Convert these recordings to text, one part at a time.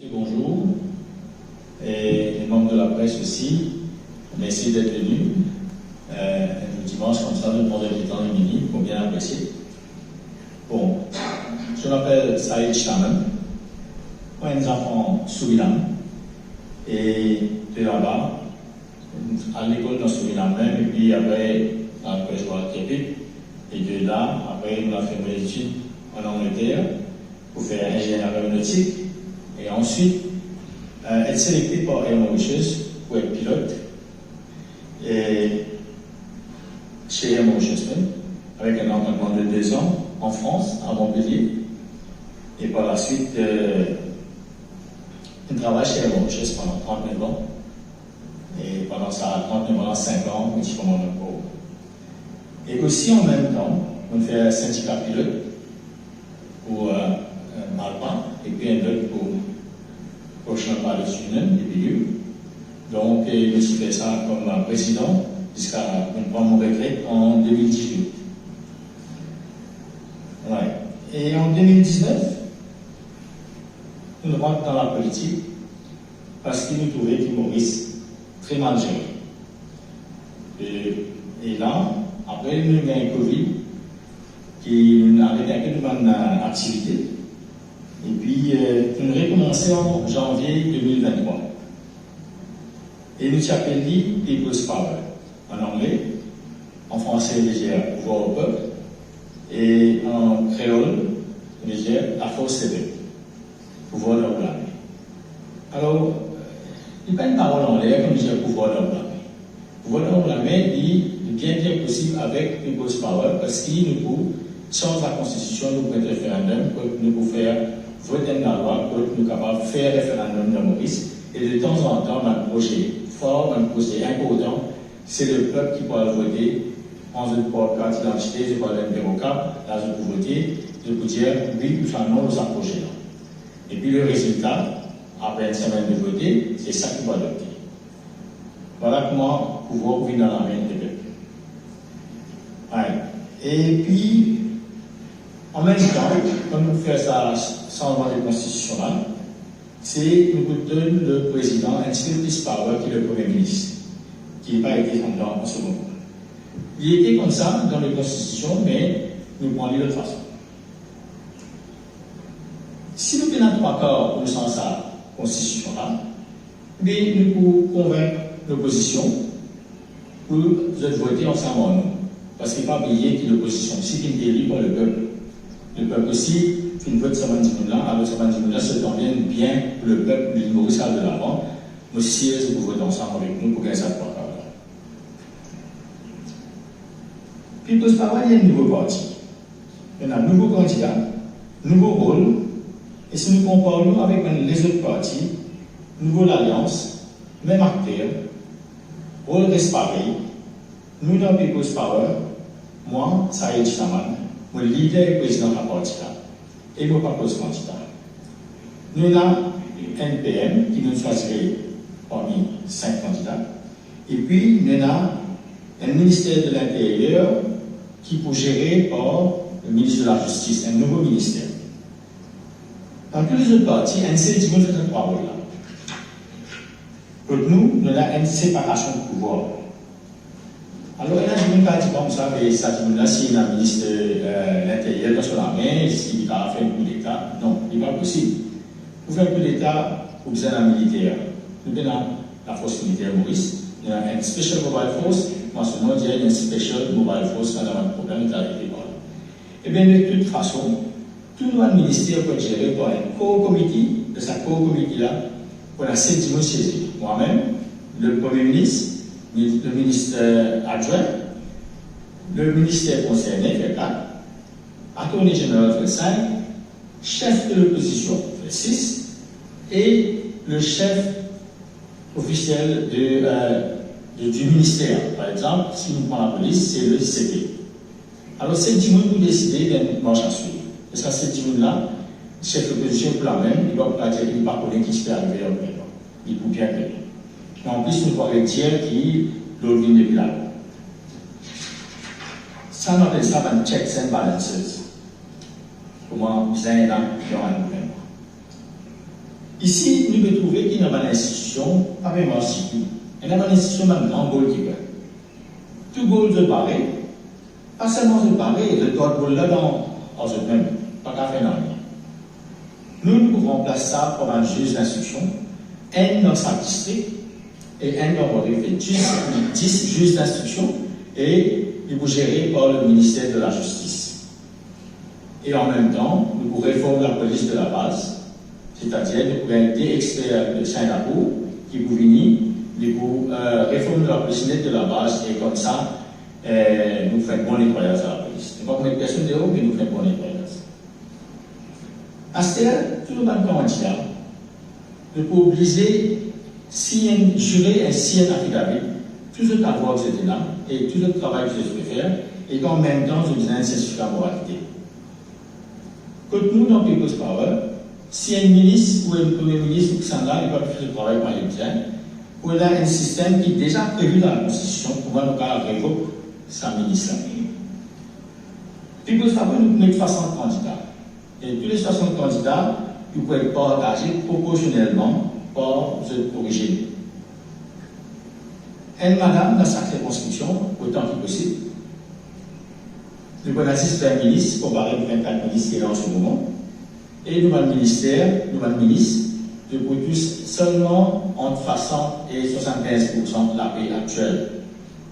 Bonjour, et les membres de la presse aussi, merci d'être venus. Le dimanche, comme ça, nous prendrons du temps de minutes pour bien apprécier. Bon, je m'appelle Saïd Chaman, moi, un enfant Suriname, et de là-bas, à l'école dans Suriname même, et puis après je vois le Québec, et de là, après, nous avons fait mes études en Angleterre pour faire ingénieur aéronautique. Et ensuite, être sélecté par Air Mauritius pour être pilote et chez Air Mauritius, avec un engagement de 2 ans en France, à Montpellier. Et par la suite, je travaille chez Air Mauritius pendant 39 ans. Et pendant ça, 39 ans, 5 ans, je suis comme un pauvre. Et aussi en même temps, on fait un syndicat pilote pour Malpa et puis un autre pour Ocean Pilots Union, DPU. Donc, je me suis fait ça comme président jusqu'à prendre mon retraite en 2018. Ouais. Et en 2019, nous rentrons dans la politique parce qu'il nous trouvait que Maurice très mal géré. Et là, après, nous avons eu un Covid qui nous a arrêté un peu de mon activité. Et puis, nous recommençons en janvier 2023. Et nous appelons People's Power en anglais, en français, légère, pouvoir au peuple, et en créole, légère, la force sévère, pouvoir de l'armée. Alors, il n'y a pas une parole en l'air comme disait pouvoir de l'armée. Pouvoir de l'armée dit bien possible avec People's Power parce qu'il nous peut, sans la Constitution, nous pouvons faire référendum, nous pouvons faire voter la loi pour être capable de faire référendum de Maurice. Et de temps en temps, un projet fort, un projet important, c'est le peuple qui pourra voter. En je peux carte d'identité, je peux aller là je peux voter, je peux dire oui ou non à ce projet-là. Et puis le résultat, après une semaine de voter, c'est ça qui va adopter. Voilà comment pouvoir vivre dans la main des peuples. Ouais. Et puis, en même temps, comme nous faisons ça sans loi de constitution là, c'est nous donne le président un petit peu plus power que le Premier ministre, qui n'a pas été en ce moment. Il était comme ça dans la Constitution, mais nous prenons de l'autre façon. Si nous prenons 3 quarts pour le sens de la Constitution là, mais nous pouvons convaincre l'opposition pour voter ensemble nous. Parce qu'il ne faut pas oublier que l'opposition, si qui est élu par le peuple. Le peuple aussi, qui vote Samandinoula, alors Samandinoula se convient bien pour le peuple de Maurice de l'avant. Nous sièges pour voter ensemble avec nous pour gagner ça 3 quarts. Puis, il y a un nouveau parti. Il y a un nouveau candidat, nouveau rôle. Et si nous comparons avec les autres partis, nouvelle alliance, même acteur, rôle reste pareil. Nous, dans People's Power, moi, Saïd Chaman, mon leader et président de la partie là, et mon propose candidat. Nous avons un PM qui nous choisirait parmi 5 candidats. Et puis, nous avons un ministère de l'Intérieur qui peut gérer par le ministre de la Justice, un nouveau ministère. Dans tous les autres partis, un seul dit nous fait 3 rôles là. Pour nous, nous avons une séparation de pouvoir. Alors, il y a des gens qui disent comme ça, mais ça dit là, si un ministre de l'Intérieur dans la main, s'il va faire un coup d'État, non, il n'est pas possible. Pour faire un coup d'État, vous avez un militaire. Nous avons la force militaire Maurice, nous avons une Special Mobile Force, moi seulement je dis une Special Mobile Force quand on a un problème, il est arrêté par là. Et bien, de toute façon, tout notre ministère peut être géré par un co-comité, de sa co-comité-là, pour la 7 dimanche saisie. Moi-même, le Premier ministre, le ministre adjoint, le ministère concerné fait 4, attorney général fait 5, chef de l'opposition fait 6, et le chef officiel du ministère. Par exemple, si nous prenons la police, c'est le CP. Alors, c'est 10 minutes pour décider d'une marche à suivre. Et ça, c'est 10 minutes-là, le chef de l'opposition pour la même, il ne va pas dire qu'il ne va pas connaître qui se fait arriver au président. Il peut bien connaître. Et en plus, nous pourrions dire qui l'origine depuis là. Ça, on appelle ça un checks and balances. Comment bien là, dans un gouvernement. Ici, nous pouvons trouver qu'il y a une institution, pas vraiment si il y a une institution maintenant, goalkeeper. Tout goal de barré, pas seulement de barré, le goal là dans eux-mêmes, pas qu'à faire rien. Nous pouvons remplacer ça par un juge d'instruction, un dans sa district, et un dans le fait 10 juges d'instruction, et il vous géré par le ministère de la Justice. Et en même temps, nous pouvons réformer la police de la base, c'est-à-dire nous pouvons être des experts de Singapour qui vous venir, nous pouvons réformer la police nette de la base, et comme ça, nous faisons bon nettoyage à la police. Nous ne pouvons pas mettre personne dehors, mais nous faisons bon nettoyage. À ce stade, tout le monde candidat, nous pouvons obliger, si un juré et si un affidavit, tout ce travail que c'était là, et tout le travail que je peux faire, et qu'en même temps, je besoin d'un certificat de moralité. Quand nous, dans People's Power, si un ministre ou un premier ministre ou qui s'en a, il va faire le travail par les biens, on a un système qui est déjà prévu dans la Constitution pour nous révoquer sa ministre. People's Power, nous mettons 60 candidats. Et tous les 60 candidats, ils peuvent être partagés proportionnellement par l'origine. Une madame dans sa circonscription, autant que possible. Nous avons 20 ministres, comparé aux 24 ministres qui sont là en ce moment. Et nous avons le ministère, nous avons le ministre, nous produisons seulement entre 60 et 75% de la paie actuelle.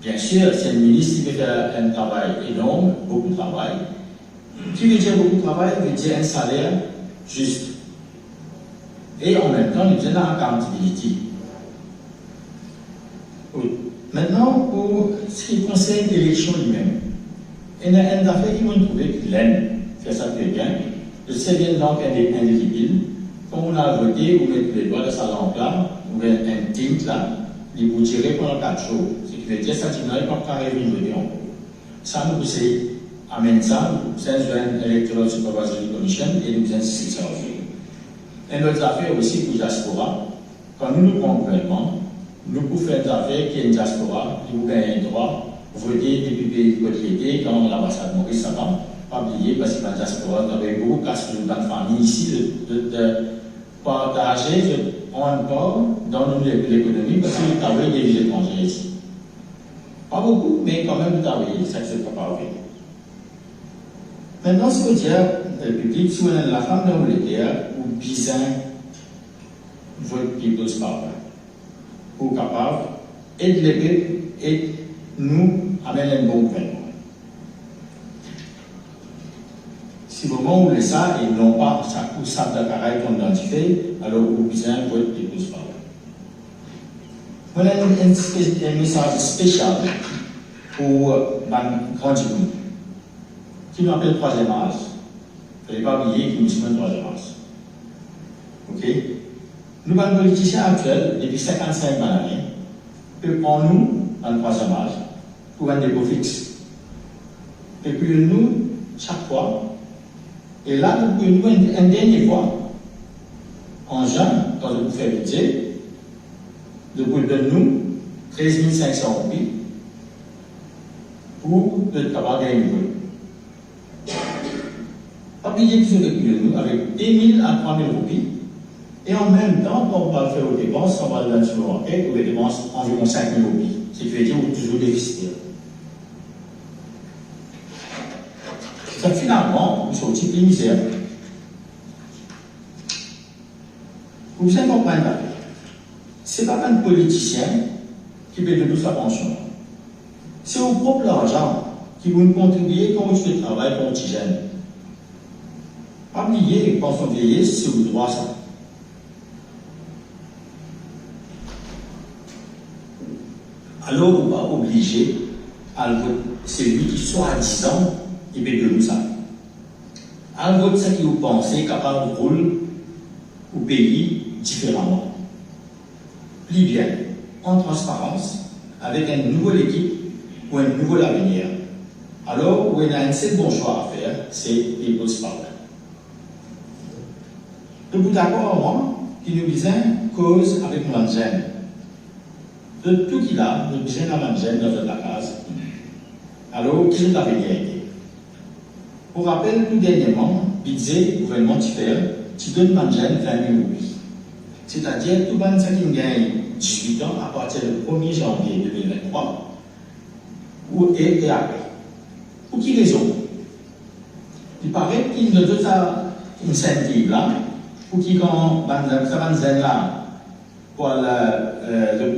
Bien sûr, c'est le ministre qui fait un travail énorme, beaucoup de travail. Qui veut dire beaucoup de travail, veut dire un salaire juste. Et en même temps, nous avons accountability. Maintenant, pour ce qui concerne l'élection lui-même, il y a une affaire qui m'a trouvé qui l'aime, faire ça très bien. Je sais bien donc indélébile. Quand on a voté, vous mettez les doigts dans sa lampe là, vous mettez un tint là, il vous tirez pendant 4 jours. Ce qui veut dire que ça ne va pas arriver à voter encore. Ça nous pousse à mettre ça, nous avons un Electoral Supervisory Commission et nous avons ça aujourd'hui. Une autre affaire aussi pour la diaspora, quand nous nous prenons gouvernement, nous pouvons faire des affaires qui est une diaspora, qui vous gagne un droit, voter depuis le pays de côté, quand l'ambassade Maurice avant, pas oublier parce que la diaspora, nous avons beaucoup de familles ici de partager encore dans l'économie parce que nous avons des vies étrangères ici. Pas beaucoup, mais quand même nous avons ça que c'est pas parfait. Maintenant, ce que dire, le public, si on a la femme d'Angleterre, ou bizarre, votre People's Power, pour capable, et de l'épée, et nous amener un bon gouvernement. Si vous voulez ça, et non pas ça ou ça de pareil qu'on identifie, alors vous besoin votre People's Power. On a un message spécial pour un grand groupe qui nous appelle le troisième âge. Il ne faut pas oublier que nous sommes le troisième âge. Ok? Nous, les politiciens actuels, depuis 55 années, peuvent prendre nous, dans le troisième âge, pour un dépôt fixe. Et puis nous, chaque fois, et là, nous pouvons une dernière fois, en juin, quand nous faisons le budget, nous pouvons donner 13 500 roupies pour le capable gagner une voie. Pas oublier qu'ils ont récupéré nous avec 2 000 à 3 000 roupies. Et en même temps, quand on va faire aux dépenses, on va le donner sur le banquet, on dépense environ 5 000 roupies. Ce qui veut dire qu'on est toujours déficitaire. Ça, finalement, nous sommes type de misère. Vous savez comprendre, ce n'est pas un politicien qui paie de nous sa pension. C'est au propre argent qui vous contribuez quand vous faites le travail pour petit jeune. Pas oublier, pension vieillesse, c'est vous droit ça. Alors, on va obliger à voter celui qui, soi-disant, il paie de nous ça. À voter ce qui vous pensez capable de rôle au pays différemment. Plus bien, en transparence, avec une nouvelle équipe ou un nouvel avenir. Alors, on a un seul bon choix à faire, c'est People's Power. Le bout d'accord à moi, qui nous disait cause avec mon gène. De tout qu'il a, nous disons la gène dans la case. Alors, qui est l'avenir été? Pour rappel, tout dernièrement, budget gouvernement différent, qui donne ma gène 20 000 roupies. C'est-à-dire tout le monde qui gagne 18 ans à partir du 1er janvier 2023 et après. Pour qui raison? Il paraît qu'il y a deux incentives là, pour qui quand ça va là, pour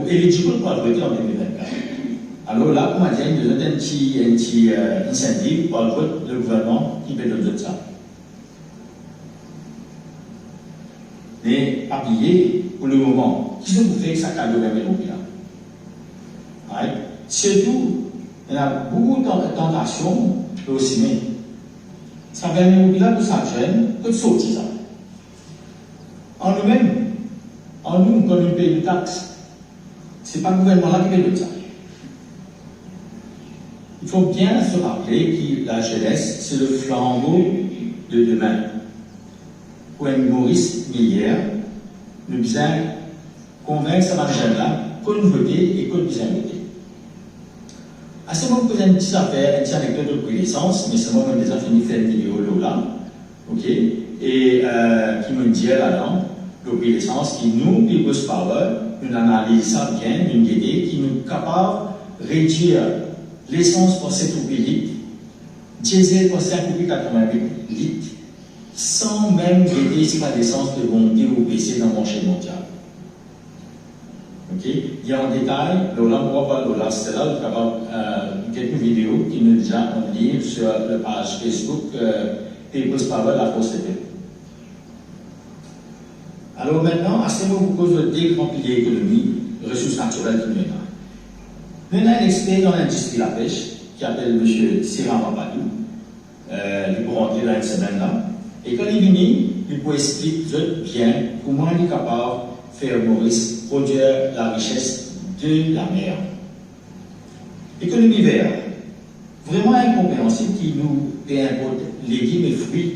éligible pour voter en 2024. Alors là, on va dire qu'il y a un petit incentive pour le vote du gouvernement qui peut donner ça. Mais oubliez pour le moment, qu'est-ce que vous faites ça cadeau même là? Surtout, il y a beaucoup de tentations aussi, mais ça va nous là pour ça jeune, que de sortir ça. En nous-mêmes, en nous, quand nous payons des taxes, ce n'est pas le gouvernement là qui paye ça. Il faut bien se rappeler que la jeunesse, c'est le flambeau de demain. Pour un Maurice Millière, nous devons convaincre ces jeunes-là qu'on voter et qu'on besoin voter. À ce moment, vous avez une petite affaire, une petite anecdote de connaissance, mais c'est moi qui ai déjà fini de faire une vidéo là, ok, et qui me dit là-dedans, l'obéissance qui nous, People's Power, nous analysons ça bien, nous guider, qui nous capable de réduire l'essence pour 7 litres, diesel pour 5,88 litres, sans même aider si pas d'essence de monter ou baisser dans le marché mondial. Ok? Il y a un détail, Lola, on va pas Lola, c'est là, nous avons quelques vidéos qui nous déjà en ligne sur la page Facebook People's Power, la force de paix. Alors maintenant, à ce moment où cause de deux grands piliers économiques, ressources naturelles qui nous là. Nous avons un expert dans l'industrie de la pêche qui s'appelle M. Sira Mamadou, il pourra rentrer dans une semaine là. Et quand il est venu, il peut expliquer bien comment il est capable de faire Maurice produire la richesse de la mer. Économie verte, vraiment incompréhensible qui nous importe légumes et fruits,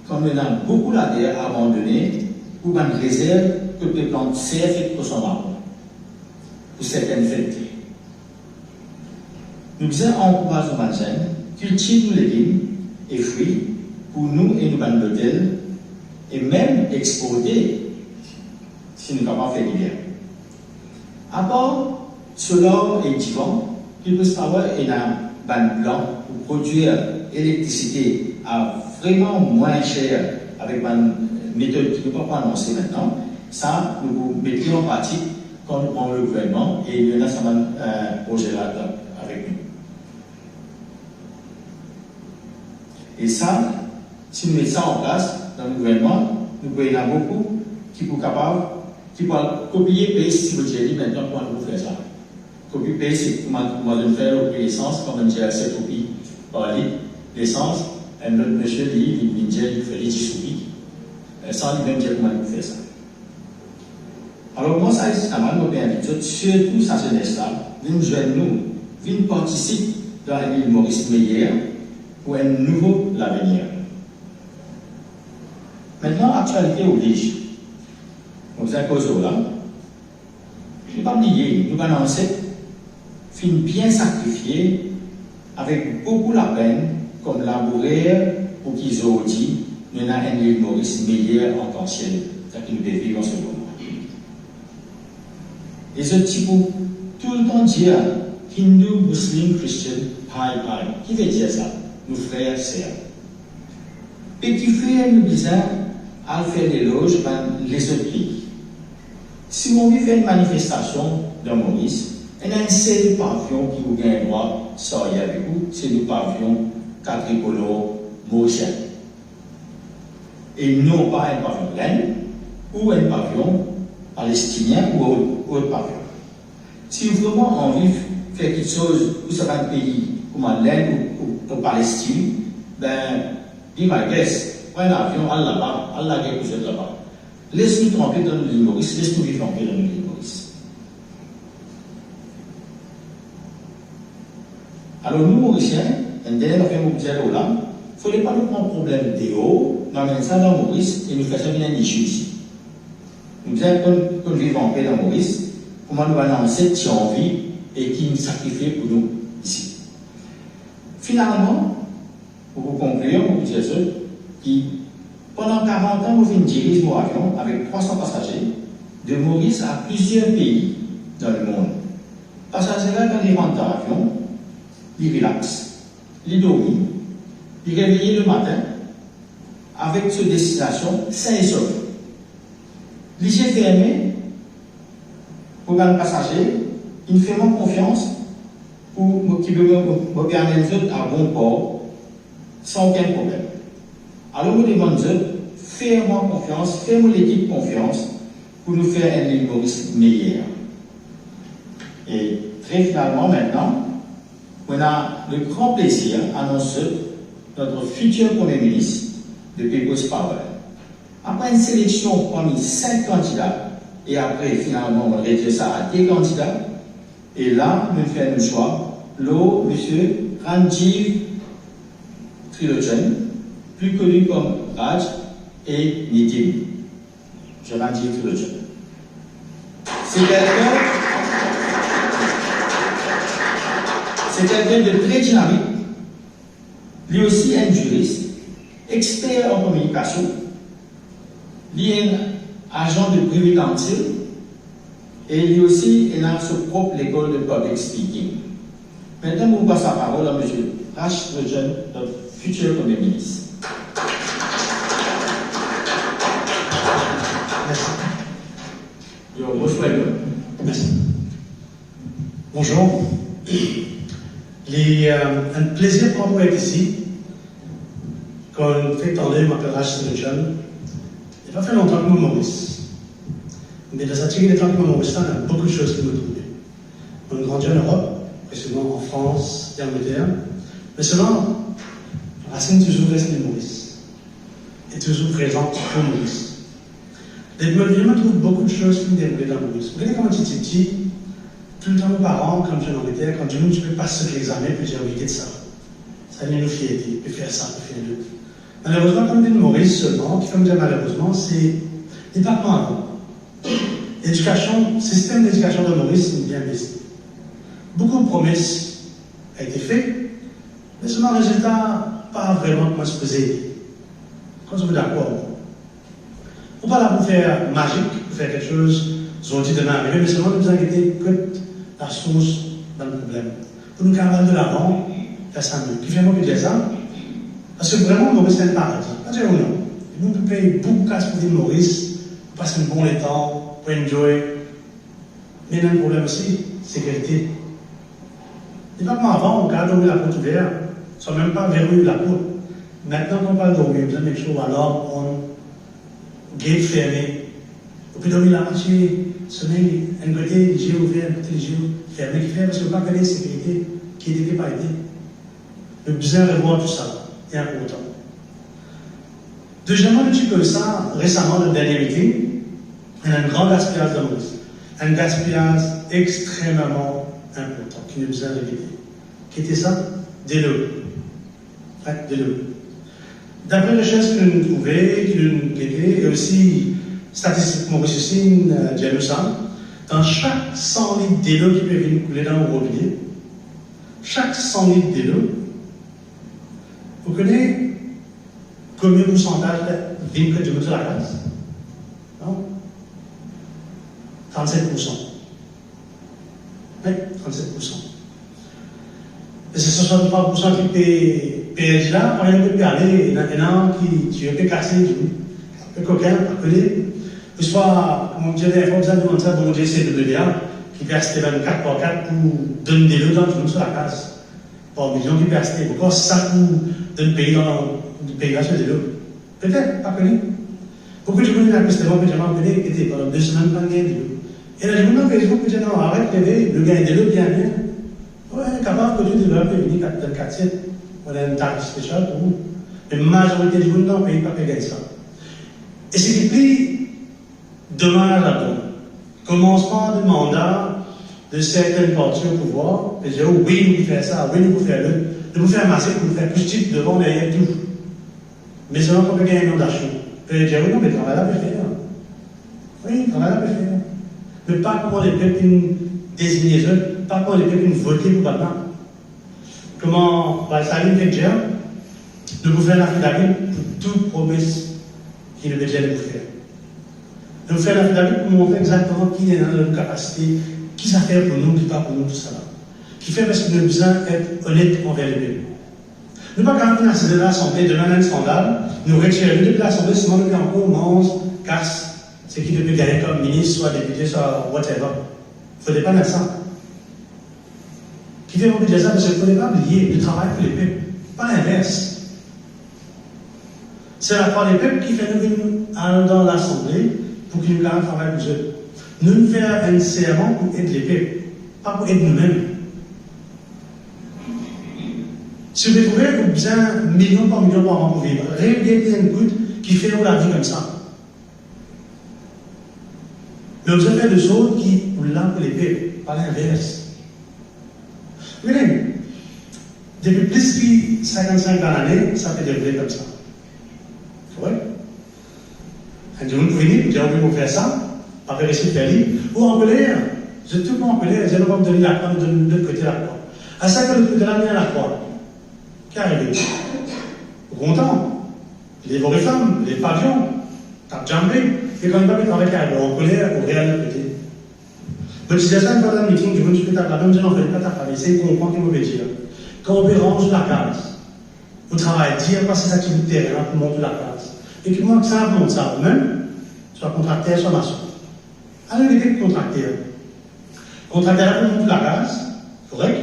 comme on a beaucoup la terre abandonnée pour une réserve que les plantes servent et consomment pour certaines fêtes. Nous devons encourager les jeunes cultiver nos légumes et fruits pour nous et nos bandes d'hôtels et même exporter si nous sommes capables de faire l'hiver. À part solar et divan, People's Power est un ban plan pour produire l'électricité à vraiment moins cher avec une méthode qui ne peut pas annoncer maintenant. Ça, nous mettons en pratique quand nous prenons le gouvernement et il y en a un projet là avec nous. Et ça, si nous mettons ça en place dans le gouvernement, nous pouvons y en avoir beaucoup qui sont capables, qui peuvent copier et si vous dites maintenant comment vous faire ça. Copier et c'est comment nous faire le prix d'essence, comme on dit à 7 copies par litre d'essence, et notre monsieur dit, il dit, il fait les 10 copies, sans lui-même dire comment vous faire ça. Alors, moi, ça, c'est mal, nous invite surtout sa jeunesse-là, nous joignons, nous participer dans l'île Maurice Meyer pour un nouveau l'avenir. Maintenant, actualité oblige. Donc, c'est à cause de là. Je ne pas oublier, nous allons fin bien sacrifié avec beaucoup la peine, comme labourer pour qu'ils aient dit, nous avons un île Maurice meilleur en potentiel, c'est-à-dire que nous devons vivre en ce moment. Et ce type, tout le temps dire Hindu, Muslim, Christian, Pai, Pai. Qui veut dire ça? Nos frères, sœurs. Petit frère nous disent à faire l'éloge par les autres pays. Si on veut faire une manifestation dans Maurice, il y a un seul pavillon qui vous gagne droit, sortir avec vous, c'est le pavillon quadricolore mauricien. Et non pas un pavillon laine ou un pavillon palestinien ou autre pavillon. Si vous vraiment envie de faire quelque chose pour un pays comme l'Inde ou Palestine, ben, dis my guess, prends un avion, allez là-bas, allez là quelque chose là-bas. Laisse-nous tremper dans l'île Maurice, laisse-nous vivre tremper dans l'île Maurice. Alors, nous, Mauriciens, un dernier affaire vous dire là, il ne faudrait pas nous prendre problème d'eau, nous amener ça dans Maurice et nous faire ça venir ici ici. Nous disons qu'on vit en paix dans Maurice, comment nous annoncer qui ont envie et qui nous sacrifient pour nous ici. Finalement, pour vous conclure, vous dire qui pendant 40 ans, vous venez diriger nos avions avec 300 passagers. de Maurice à plusieurs pays dans le monde. Passagers là, quand ils rentrent dans l'avion, ils relaxent, ils dorment, ils réveillent le matin avec cette destination sain et sauf. Les yeux fermés pour le passager, ils font confiance pour qu'ils me permettre à bon port sans aucun problème. Alors, nous demandons, fais-moi confiance, fais-moi l'équipe confiance pour nous faire un humoriste meilleur. Et très finalement, maintenant, on a le grand plaisir d'annoncer notre futur Premier ministre de People's Power. Après une sélection parmi 5 candidats, et après finalement on réduit ça à 10 candidats, et là, nous faisons le choix, M. Ranjiv Trilochhan, plus connu comme Raj et Nitin. Je Ranjiv Trilochhan. C'est quelqu'un de très dynamique, lui aussi un juriste, expert en communication, lui est un agent de privé council et lui aussi il a sa propre école de public speaking. Maintenant, vous passez la parole à M. Raj Trilochhan, notre futur Premier ministre. Merci. You're most welcome. Merci. Bonjour. Un plaisir pour moi d'être ici. Comme fait entendre, je m'appelle Raj Trilochhan. Il n'a pas fait longtemps que je suis Maurice. Mais dans cette série de temps que je suis Maurice, il y a beaucoup de choses qui me trouvent. On a grandi en Europe, précisément en France et en Angleterre. Mais seulement, Racine toujours reste Maurice. Et toujours présente pour Maurice. Et je me trouve beaucoup de choses qui me déroulent dans Maurice. Vous voyez comment j'étais petit, tout le temps mes parents, quand j'étais en Angleterre, quand je dis tu peux passer l'examen, puis j'ai envie de ça. Ça vient nous fierté, puis faire ça, puis faire l'autre. Malheureusement, comme dit Maurice seulement, qui comme dire malheureusement, c'est pas pas avant. L'éducation, le système d'éducation de Maurice est bien baissé. Beaucoup de promesses ont été faites, mais seulement le résultat, pas vraiment comment se faisait. Quand je suis d'accord. On ne va pas là pour faire magique, pour faire quelque chose, ont dit demain arriver, mais seulement nous inquiéter que la source dans le problème. Pour nous garder de l'avant, faire ça mieux. Qui fait moi que dire ça? Parce que vraiment, Maurice, c'est un paradis. Pas dire ou non. Nous pouvons payer beaucoup de casse pour dire Maurice, pour passer un bon temps, pour enjoy. Mais il y a un problème aussi, sécurité. Et pas comme avant, on garde la porte ouverte, sans même pas verrouiller la porte. Maintenant qu'on parle d'ouvrir, vous avez quelque chose, alors on gate fermé. Et puis dormir la moitié, semaine, un côté, les yeux ouverts, un côté, les yeux fermés, qui fait parce que pas que les sécurités qui n'étaient pas aidées. Le besoin de revoir tout ça est important. Deuxièmement, un petit peu ça, récemment, le dernier meeting, il y a un grand gaspillage de Maurice. Un gaspillage extrêmement important qui nous a besoin de l'éviter. Qui était ça? De l'eau. Ouais, de l'eau. D'après les choses que nous trouvons, que nous guettons, et aussi, statistiquement, aussi, nous ça, dans chaque 100 litres d'eau qui peut venir couler dans le robinet, chaque 100 litres d'eau, vous connaissez combien de pourcentage vient que de l'eau de la case? Non? 37%. Oui, 37%. Et c'est 63% qui paye là, par exemple, peut aller, il y en a qui peut casser, un peu coquin, un peu les. Soit, comme on dirait, il faut que ça demande ça, bon Dieu, c'est de l'EDA, qui peut acheter 24 par 4 pour donner des lots dans tout le monde sur la case. Par million qui peut acheter. Pourquoi ça pour donner payer dans le pays là sur des lots? Peut-être, pas connu. Beaucoup de gens qui ont acheté que j'ai appelé, qui étaient pendant 2 semaines pas gagné de l'eau. Et là, je me demande Facebook, que j'ai dit, non, arrête, le gain de l'eau bien bien. Ouais, capable de dire, venir 4-7, on a une taxe spéciale pour vous. Mais la majorité des gens ne payent pas payer ça. Et ce qui est plus dommage à tout, commencement de mandat de certaines parties au pouvoir, et dire, oh, oui, nous pouvons faire ça, oui, nous pouvons faire l'autre, nous pouvons faire masser, nous pouvons faire plus de type devant, derrière, tout. Mais seulement qu'on peut gagner un nom d'achat. Et dire, oui, non, mais travail là, peut faire. Oui, travail là, peut faire. Mais pas comment les peuples désignent les autres, pas comment les peuples votent pour maintenant. Comment, bah, ça arrive avec Dieu, nous pouvons faire la fidélité pour toute promesse qui nous déjà de faire. Nous faisons la David pour montrer exactement qui est dans notre capacité, qui ça fait pour nous, qui pas pour nous, tout ça. Qui fait parce que nous avons besoin d'être honnêtes envers les peuples. Nous ne pouvons pas quand de l'Assemblée, demander un scandale, nous retirer de l'Assemblée, sinon nous encore mange, casse, ce qui devait gagner comme ministre, soit député, soit whatever. Il ne faudrait pas faire ça. Qui fait beaucoup de ça parce qu'il ne faudrait pas oublier le travail pour les peuples, pas l'inverse. C'est la part des peuples qui fait nous venir dans l'Assemblée pour qu'ils nous gardent le travail pour eux. Nous nous faisons un serment pour aider les peuples, pas pour aider nous-mêmes. Si vous trouvez que vous avez million par an pour vivre, régulier une goutte qui fait la vie comme ça. Mais vous avez des autres qui vous l'ont pour les peuples, pas l'inverse. Vous voyez, depuis plus de 55 ans l'année, ça fait dérouler comme ça. C'est vrai? Un jour, vous venez, vous dites, on peut faire ça, pas faire ici, faire libre, ou en colère. Je tout en colère, je ne vais pas me donner la croix, de l'autre côté la croix. À ça que l'autre côté de la main, la croix. Qu'est arrivé? Vous content? Les vraies femmes, les pavillons, t'as jambé, et quand il va travailler en colère, au réel côté. Donc, si c'est ça, pendant le meeting, je vous dis que la même chose, on ne fait pas ta famille, c'est qu'on comprend qu'il veut dire. Quand on peut ranger la case, vous travaillez, dire pas ces activités terrain pour monter la case. Et puis, moi, ça monte ça vous-même, soit contracteur, soit maçon. Alors, il était contracteur. Contracteur pour monter la case, correct?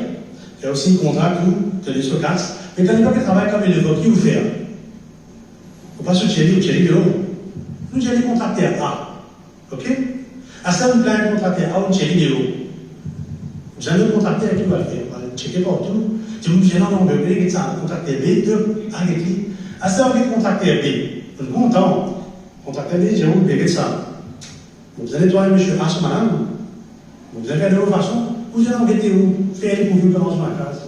Il y a aussi un contrat pour tenir sur casse. Mais quand il va travailler comme il le veut, qui vous fait? Il ne faut pas se tirer, vous tirez de haut. Nous, j'ai des contracteurs A. Ok? À ça, vous prenez un contracteur A, vous tirez de haut. Vous avez un contracteur qui va le faire. On va le checker partout. Si vous dites non, non, vous voulez ça, un contracteur B, deux, avec lui. À ça, vous avez un contracteur B. Vous êtes content. Contracteur B, j'ai oublié ça. Vous allez nettoyer monsieur H, madame. Vous allez faire de votre façon. Vous allez enquêter où? Faire les convus pendant la case.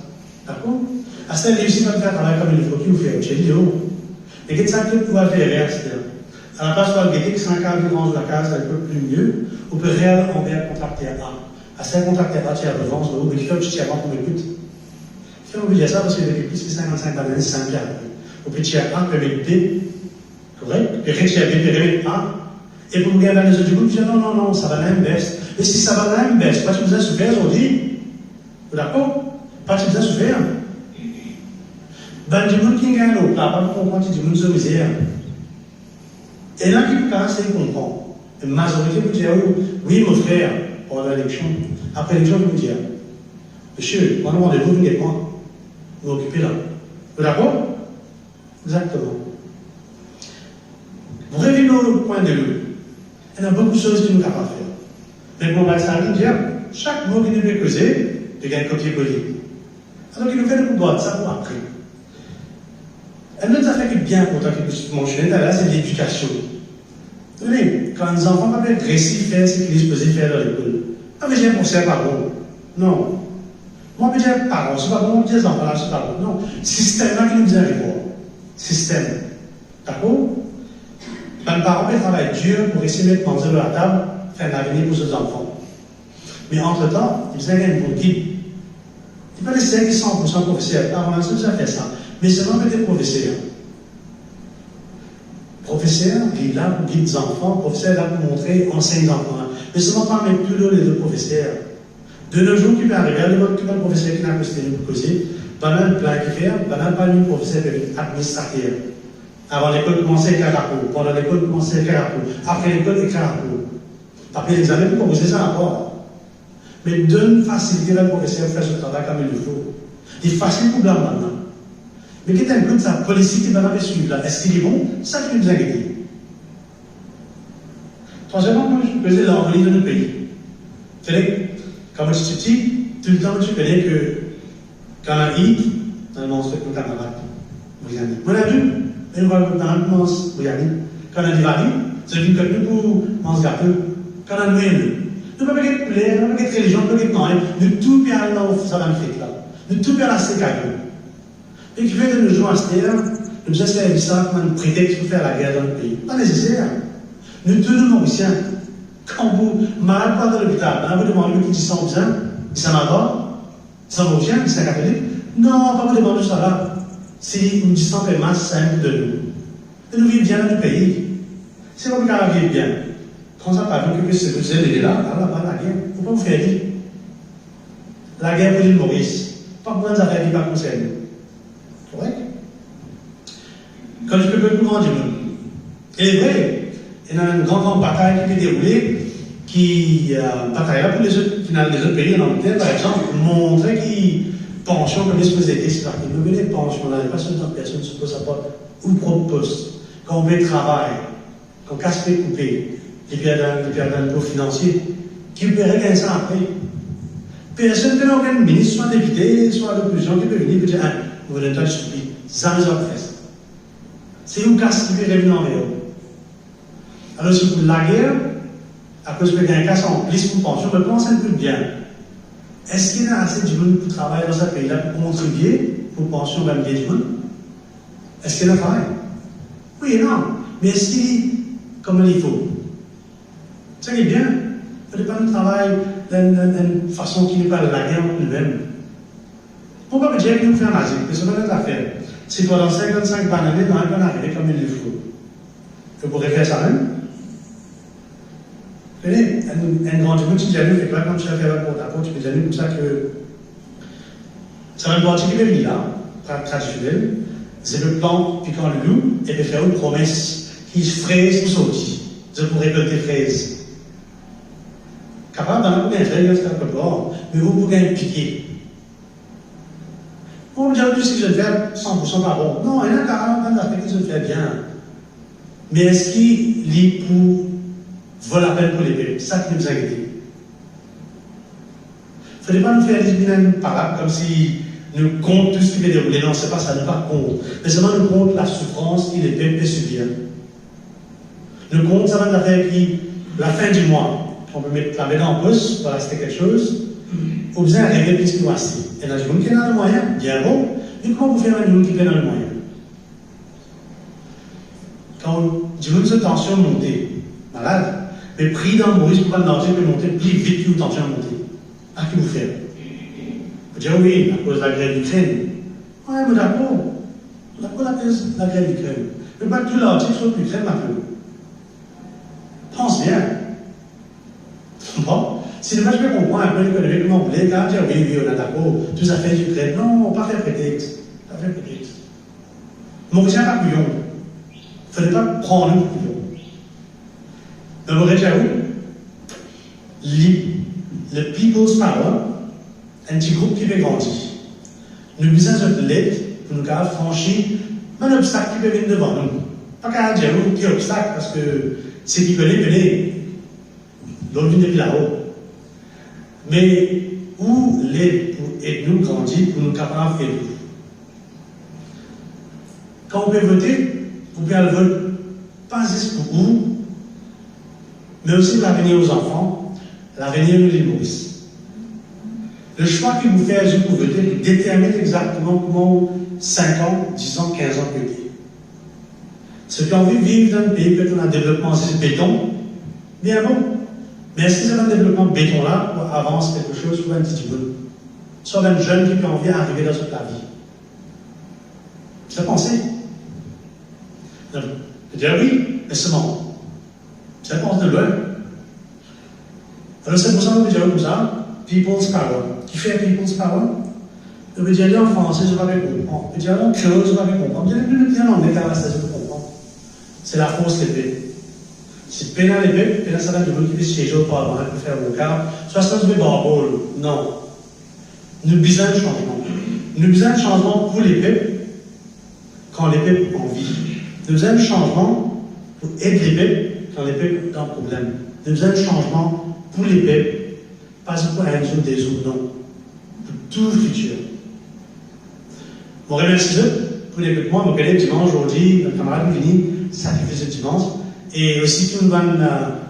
D'accord? À ça, il réussit à faire travail comme il faut. Qui vous fait? Chez lui, et qu'est-ce que vous pouvez faire? À la place où vous avez 100 cas qui rangent la case un peu plus mieux, vous pouvez réellement envers contracteur A. À ça, contracteur A, tu as revanche, vous pouvez faire un petit avant pour m'écouter. Si on veut dire ça, parce qu'il y a plus que 55 balles, 5 ans. Vous pouvez tirer A, vous pouvez B, correct? Puis retirer B, puis remettre A. Et pour vous garder les autres du groupe, vous dites non, non, non, ça va l'inverse. Et si ça va l'inverse, pas que vous avez souffert aujourd'hui. Vous d'accord? Pas que vous avez souffert. Ben, du monde qui gagne l'eau, là, pas comprendre si du monde se misère. Et là, qui peut commencer à comprendre. La majorité vous dire, oui, mon frère, pendant l'élection, après l'élection, vous dire, monsieur, moi, rendez-vous, vous n'êtes pas. Vous occupez là. Vous d'accord? Exactement. Vous revenez au point de vue. Il y a beaucoup de choses que nous ne pouvons pas faire. Mais pour moi, ça veut dire, chaque mot qui nous fait causer, il y a un copier-coller. Alors qu'il nous fait le coup de ça pour après. Un autre affaire qui est bien important, que je mentionnais tout à l'heure, c'est l'éducation. Vous voyez, quand les enfants peuvent être dressés, faire ce qu'ils sont supposés faire dans l'école. Pas besoin pour ça, par contre. Non. Moi, je dis parents, c'est pas bon, je dis les enfants là, c'est pas bon. Non. Système là qui nous dit à voir. Système. D'accord? Les parents peuvent travailler dur pour essayer de mettre manger à la table, faire un avenir pour ses enfants. Mais entre-temps, ils ont un bon guide. Il ne faut pas laisser qu'ils sont 100% professeurs. Avant, on a déjà fait ça. Mais seulement mettre des professeurs. Professeur, il est là pour guider les enfants. Professeur est là pour montrer, enseigner les enfants. Mais seulement pas mettre tous les deux professeurs. De nos jours, qui va arriver, il y a un professeur qui n'a pas posté pour causer. Pendant un plan qui fait, pendant pas un professeur administrateur. Avant l'école, commencer à écrire rapport. Pendant l'école, commencer à écrire rapport. Après l'école, écrire rapport. Après l'examen, vous composez ça encore. Mais donne facilité à le professeur de faire ce travail comme il le faut. Il est facile pour blanc maintenant. Mais qu'est-ce que c'est sa politique qui va la suivre là? Est-ce qu'il est bon? Ça qui nous a aidé. Troisièmement, moi, je faisais l'envie de notre pays. Vous savez, quand je suis petit, tout le temps, tu connais que quand on a hit, on a mangé avec nos camarades. Moi, on a vu, on va dans le quand on a dit varie, c'est une que nous manger gâteau. Quand on a noué, nous ne pouvons pas être poulet, nous ne pouvons pas être religion, nous ne pouvons pas être nous tout bien dans ça va le faire là. Nous tout bien dans ces cadeaux. Et qui fait de nos jours à ce terme, nous avons servi ça comme un prétexte pour faire la guerre dans le pays. Pas nécessaire. Nous tous nous Mauriciens, quand vous malade pas dans l'hôpital, vous demandez qui sont bien, ils sont malades, ils sont Mauriciens, ils sont catholiques. Non, pas vous demander ça là. Si une distance est masse simple de nous. Et nous vivons bien dans le pays. C'est comme qu'on vit bien. Quand ça parle que c'est que vous êtes là, là-bas, la guerre, pourquoi vous faites dire? La guerre pour l'île Maurice, pas pour les affaires qui ne pas concernent. Correct? Quand je peux plus grand du monde. Et vrai, il y a une grande bataille qui s'est déroulée, qui bataille là pour les autres pays en Angleterre, par exemple, montrer qu'ils pension comme ils se faisaient des c'est qu'ils ne veulent pas pension là, pas seulement personne se pose à pas ou propre poste. Quand on met travail, quand on casse les coupés, ils perdent un pot financier, qui paierait 15 ans après. Personne ne peut aucun ministre, soit député, soit l'opposition, qui peut venir et dire, ah, vous n'êtes pas suivi. Ça les a fait. C'est où casse qui peut revenir en vélo. Alors, si vous la guerre, à cause que quelqu'un casse en plus pour pension, mais pense un peu bien. Est-ce qu'il y a assez de monde pour travailler dans ce pays-là pour contribuer pour pension même bien du monde? Est-ce qu'il y a un travail? Oui et non. Mais est-ce qu'il est comme il faut? Ça qui est bien. Il ne faut pas nous travailler d'une façon qui n'est pas la guerre en nous-mêmes. Pourquoi que Dieu nous fait un asile? C'est pas notre affaire. Si pendant 55 années, on n'a pas arrivé comme il le faut. Vous pourrez faire ça même? Vous voyez, un grand monde qui dit, fait pas comme tu as fait la porte-à-porte, tu peux dire comme ça que ça va être parti qui peut venir là, traditionnel, c'est le plan piquant le loup, et puis faire une promesse qui se fraise ou sortit. Je pourrais récolter fraises. Capable d'en avoir des fraises, c'est un peu fort, mais vous pouvez piquer. On me dit plus que je vais faire 100% par bon. Non, il y en a 40 d'aspects que je fais bien. Mais est-ce qu'il vaut la peine pour les peuples? C'est ça qui nous a aidés. Il ne faut pas nous faire des parades comme si nous comptons tout ce qui peut dérouler. Non, c'est pas ça, nous pas compte. Mais seulement nous compte la souffrance que les peuples peuvent subir. Nous compte ça va nous faire qui, la fin du mois, on peut mettre la main en pause pour acheter quelque chose. Ou bien arriver plus que assez. Il y en a des gens qui ont le moyen, bien bon, mais comment vous faire un gens qui ont le moyen? Quand du monde de tension montée, malade, mais pris dans le Maurice pour pas le danger peut monter plus vite que vous tension monter. À qui vous faire? Vous dites oui, à cause de la guerre d'Ukraine. Oui, mais d'accord. D'accord, à cause de la guerre d'Ukraine. Mais pas tout l'Arctique sur l'Ukraine maintenant. Pense bien. Bon. Si le match peut comprendre un peu l'économie, comment vous voulez, quand dire oui, oui, on a d'accord, tout ça fait d'Ukraine. Non, pas faire prétexte. Pas faire prétexte. Maurice n'a pas couillon. Il ne fallait pas prendre le couillon. Mais Maurice a où? Le People's Power, un petit groupe qui veut grandir. Nous besoin de l'aide pour nous franchir un obstacle qui peut venir devant nous. Pas qu'à dire qui est obstacle, parce que c'est qui connaît, l'autre vient depuis là-haut. Mais où l'aide pour aider nous grandir, pour nous capables de faire tout. Quand on peut voter, vous pouvez le voter pas juste pour vous, mais aussi l'avenir aux enfants, l'avenir de l'île Maurice. Le choix que vous faites pour voter détermine exactement comment 5 ans, 10 ans, 15 ans peut être. Ceux qui ont envie de vivre dans un pays peut-être un développement de béton, bien bon. Mais est-ce que c'est un développement béton là pour avancer quelque chose pour un petit peu? Soit un jeune qui a envie d'arriver dans toute la vie. C'est pensé. Je veux dire oui, mais seulement. C'est pense de loin. Alors c'est pour ça qu'on veut dire comme ça, People's Power. Qui fait People's Power? Je veux dire en français, je ne vais pas comprendre. Je veux dire en créole, je ne vais pas comprendre. Je veux dire en anglais, je peux comprendre. C'est la force l'épée. Si tu dans l'épée, puis là, ça va être de l'autre qui siège au Parlement, pour faire vos cartes. Soit ça se met barbole. Non. Nous avons besoin de changement. Nous avons besoin de changement pour les peuples, quand les peuples ont envie. Nous avons besoin de changement pour aider les peuples, quand les peuples ont un problème. Nous avons besoin de changement pour les peuples, pas pour un jour des autres, non. Pour tout le futur. Je vous remercie pour l'écoutement. Mon collègue dimanche, aujourd'hui, notre camarade Vini, sacrifice ce dimanche. Et aussi tous nos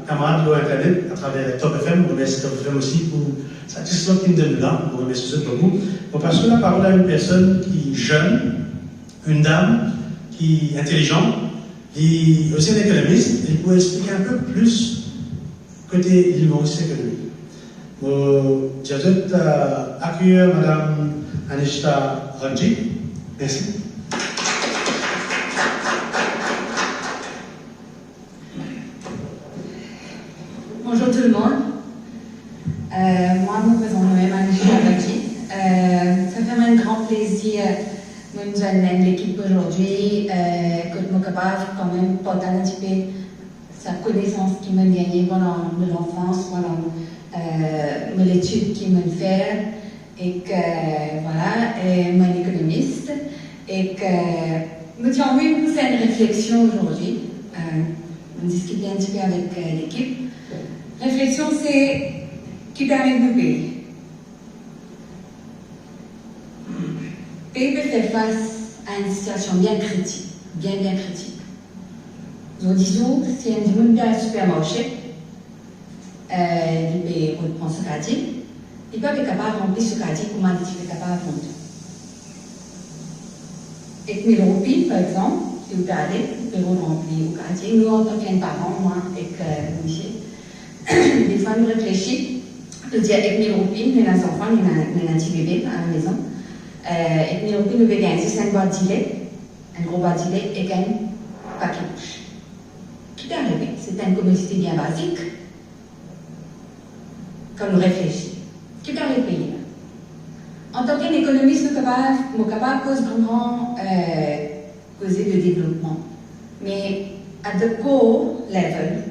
camarades de Internet à travers Top FM. Je remercie Top FM aussi pour satisfaire qui nous donne là. Je remercie ceux pour vous. On passe la parole à une personne qui est jeune, une dame qui est intelligente, qui est aussi un économiste, et pour expliquer un peu plus côté l'île Maurice économique. Je vais accueillir Mme Anishta Ranji. Merci. Bonjour tout le monde. Moi, je me présente moi-même ça fait un grand plaisir de nous joindre l'équipe aujourd'hui, que je me capable quand même porter un petit peu sa connaissance qui m'a gagné pendant l'enfance, pendant l'étude qui m'a fait, et que voilà, et moi économiste, et que j'ai envie de vous faire une réflexion aujourd'hui. On discutait un petit peu avec l'équipe. Réflexion, c'est qui permet de nous payer. Le pays peut faire face à une situation bien critique, bien critique. Nous disons, si un monde dans un supermarché, il peut prendre ce caddie, il peut être capable de remplir ce caddie comment il est capable de remplir. Et 1000 roupies, par exemple, si vous regardez, vous pouvez remplir au caddie. Nous, en tant que parents, moi, avec monsieur, des fois, nous réfléchissons. Je dis avec 1000 roupies, nous avons des enfants, nous avons un petit bébé à la maison. Avec 1000 roupies, nous avons gagné un boîte de lait, un gros boîte de lait et un paquet de bouche. Qui est arrivé? C'est une commodité bien basique. Quand nous réfléchissons, qui est arrivé pays là? En tant qu'économiste, nous sommes capables de causer grand causer de développement. Mais à the core level,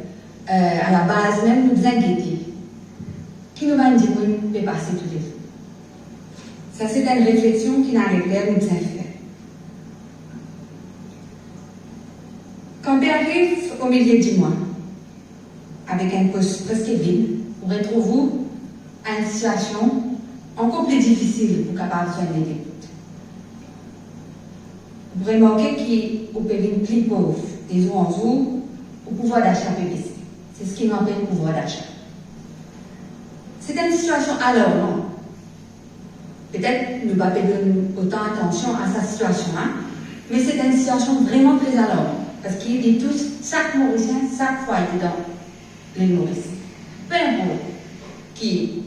à la base même, nous inquiétons. Qui nous va dire qu'on peut passer tous les jours? Ça, c'est une réflexion qui n'a pas l'air nous faire. Quand on arrive au milieu du mois, avec un poste presque vide, vous retrouvez à une situation encore plus difficile pour capable de soigner des doutes. Vous remarquez qu'au pays plus pauvre, des jours en jour, le pouvoir d'achat peut baisser. C'est ce qui m'appelle le pouvoir d'achat. C'est une situation alarmante. Peut-être nous ne pas donner autant attention à sa situation, mais c'est une situation vraiment très alarmante. Parce qu'il dit tous, chaque Mauricien, chaque foyer dans les Mauriciens. Peu importe qui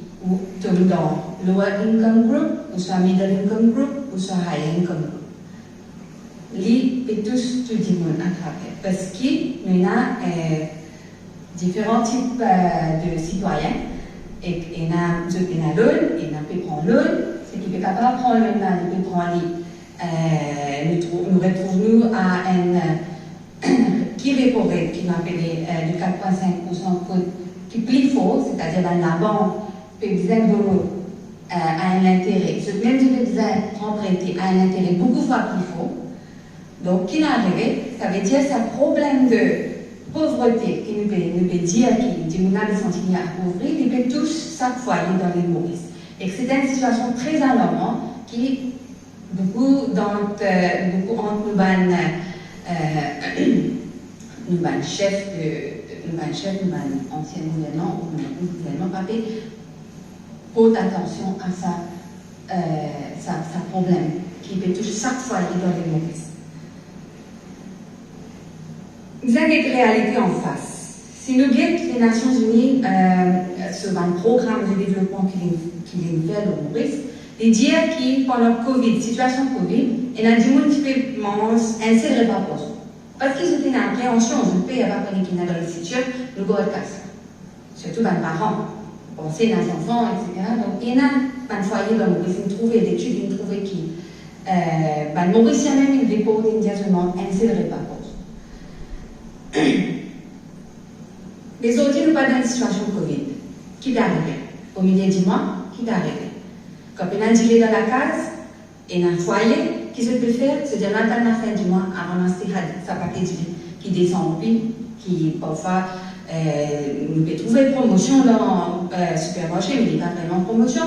tombe dans lower income group, ou soit middle income group, ou soit high income group. Lui peut tous tout le monde à travers. Parce qu'il y a différents types de citoyens. Et il y a l'autre, il y a peut prendre l'autre, c'est qu'il est capable de prendre l'autre, il peut prendre nous retrouvons à un qui répondrait, qui m'appelait de 4,5% qui est plus fort, c'est-à-dire dans la banque, peut besoin de l'eau à un intérêt, même si peut besoin emprunter à un intérêt beaucoup fois plus fort. Donc, qui n'est arrivé, ça veut dire que ce problème de pauvreté, qui nous peut dire qu'il y a des sentiments appauvris, il peut tous chaque foyer dans les Maurice. Et que c'est une situation très alarmante qui, beaucoup entre nous chef, nous ancien gouvernement, ou nous gouvernement, pas fait haute attention à sa problème, qui peut toucher chaque foyer dans les Maurice. Nous avons une réalité en face. Si nous regardons les Nations Unies sur un programme de développement qui est fait au Maurice, ils disent que pendant la Covid, situation Covid, il y a du monde qui peut manger un seul repas par jour. Parce qu'ils ont une appréhension, je ne peux pas connaître qu'il y a dans le futur, nous avons casse. Surtout les parents, penser aux enfants, etc. Donc il y a un foyer dans le Maurice, ils ont trouvé des études, ils ont trouvé qui, le Mauricien même, il dépose seulement un seul repas par jour. Les autres, nous pas dans une situation de Covid. Qui est arrivé? Au milieu du mois, qui est arrivé? Quand on a dit dans la case, et dans un foyer, qu'est-ce qu'on peut faire? C'est-à-dire, à la fin du mois, à ramasser sa paquet qui descend au pied, qui parfois nous peut trouver promotion dans le supermarché, mais il n'est pas vraiment promotion.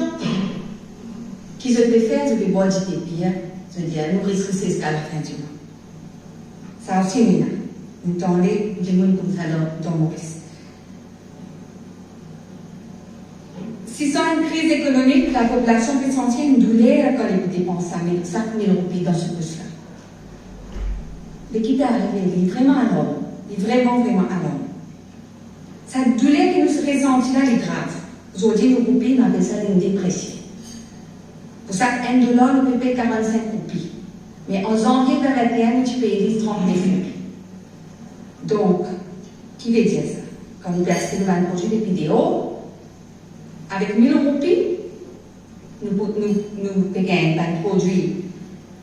Qu'est-ce qu'on peut faire? C'est de boire du pire, c'est-à-dire, nous risquons c'est à la fin du mois. Ça aussi, nous nous tendez du monde comme ça dans Maurice. Si sans une crise économique, la population peut sentir une douleur quand elle dépense 5 000 roupies dans ce poste-là. L'équipe est arrivée, il est vraiment à l'homme. Il est vraiment à l'homme. Cette douleur qui nous ressentit là, elle est grave. Aujourd'hui, nos roupies, on appelle ça une dépression. Pour ça, $1, nous peut payer 45 roupies. Mais en janvier 2021, tu payes 30 000. Donc, qui veut dire ça? quand nous achetons un projet de vidéo, avec 1000 roupies, nous pouvons gagner un produit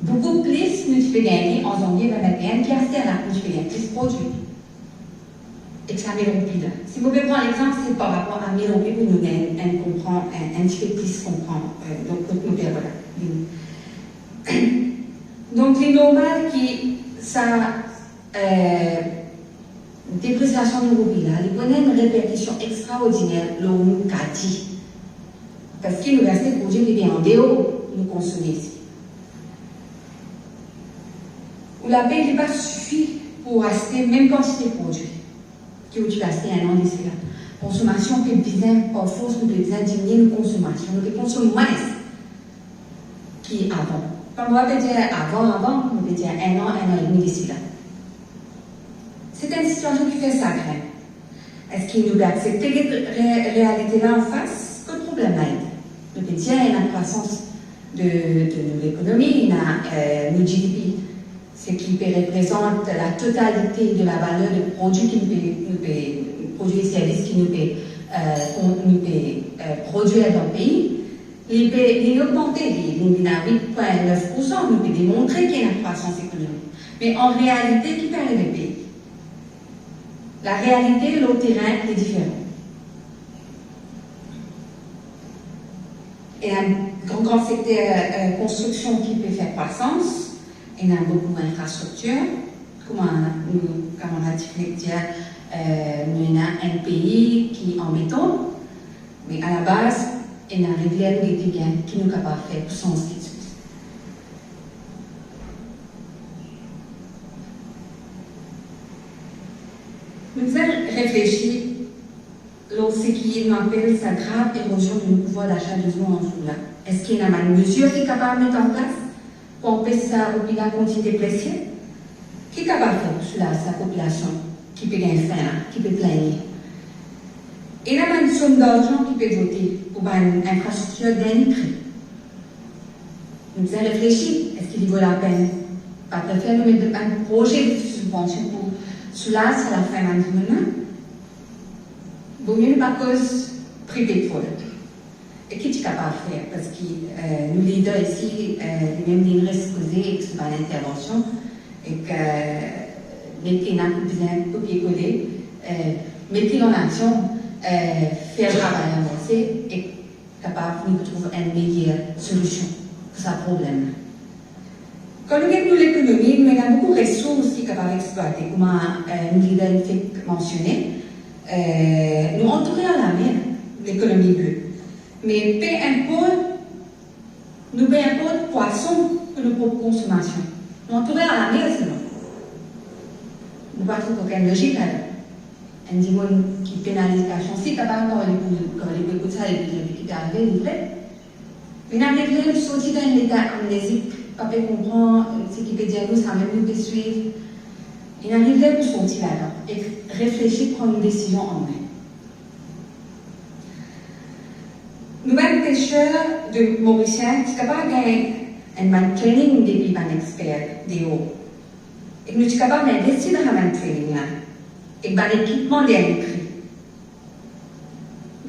beaucoup plus, nous pouvons gagner en janvier 2021, qui a fait là, nous pouvons gagner plus de produits. Et que ça 1000 roupies là. Si vous pouvez prendre l'exemple, c'est par rapport à 1000 roupies, vous nous gagnez un petit peu plus comprendre. Donc, nous pouvons voilà. Donc, c'est normal que ça, dépréciation de roupies là, il prenait une répercussion extraordinaire, le nous a dit. Parce qu'il nous reste des produits qui viennent en déo, nous consommer ici. Ou la paix n'est pas suffit pour acheter même quantité de produits que tu as acheté un an d'ici là. Consommation peut bien, par force, nous devons diminuer nos consommations. Nous devons consommer moins qu'avant. Comme on peut dire avant, on peut dire un an et demi d'ici là. C'est une situation qui fait ça craindre. Est-ce qu'il nous peut accepter cette réalité-là en face? Quel problème là? Nous peut dire qu'il y a une croissance de l'économie, il y a le GDP, ce qui représente la totalité de la valeur des produits produits et services qui nous peut produire dans le pays. Il peut augmenter, il a 8,9%, nous peut démontrer qu'il y a une croissance économique. Mais en réalité, qui perd le pays? La réalité, le terrain est différent. Il y a un grand secteur construction qui peut faire croissance. Il y a beaucoup d'infrastructures. Comme on a dit, nous avons un pays qui est en béton, mais à la base, il y a une rivière qui nous capable de faire sans ce qui se passe. Nous avons réfléchi lorsqu'il appelle sa grave érosion du pouvoir d'achat de nous en jour là. Est-ce qu'il y a une mesure qui est capable de mettre en place pour empêcher ça au bilan continue de déprécier? Qui est capable de faire sur sa population qui peut gagner faim, qui peut plaigner? Il y a une somme d'argent qui peut doter pour une infrastructure d'un prix. Nous avons réfléchi, est-ce qu'il vaut la peine? Pas préférer nous mettre un projet de subvention pour cela, c'est la fin de l'année. Vaut mieux pas cause privée pour et qui est capable de faire? Parce que nous leaders ici, même des risques causés sur l'intervention, et que les clients besoin copier-coller, mettre en action, faire le travail avancé et capable de trouver une meilleure solution pour ce problème. Quand nous regardons l'économie, nous avons beaucoup de ressources qui sont capables d'exploiter, comme nous leaders fait mentionner. Nous entourons à la mer l'économie bleue. Mais nous peu importe poisson pour nos propres consommations. Nous entourons à la mer seulement. Nous ne pas trouver aucune logique là. Un dimon qui pénalise la chance, c'est capable quand les écoutes ça, les qui arrivent, les vrais. Mais nous avons sorti d'un état amnésique, pas peut comprendre ce qui peut dire nous, ça même nous peut suivre. Il arrive là pour sortir là-dedans et réfléchir, prendre une décision en main. Nous sommes pêcheurs de Mauriciens qui sont capables de gagner un training depuis un expert des eaux. Et nous sommes capables d'investir dans un training là. Et dans l'équipement des écrits.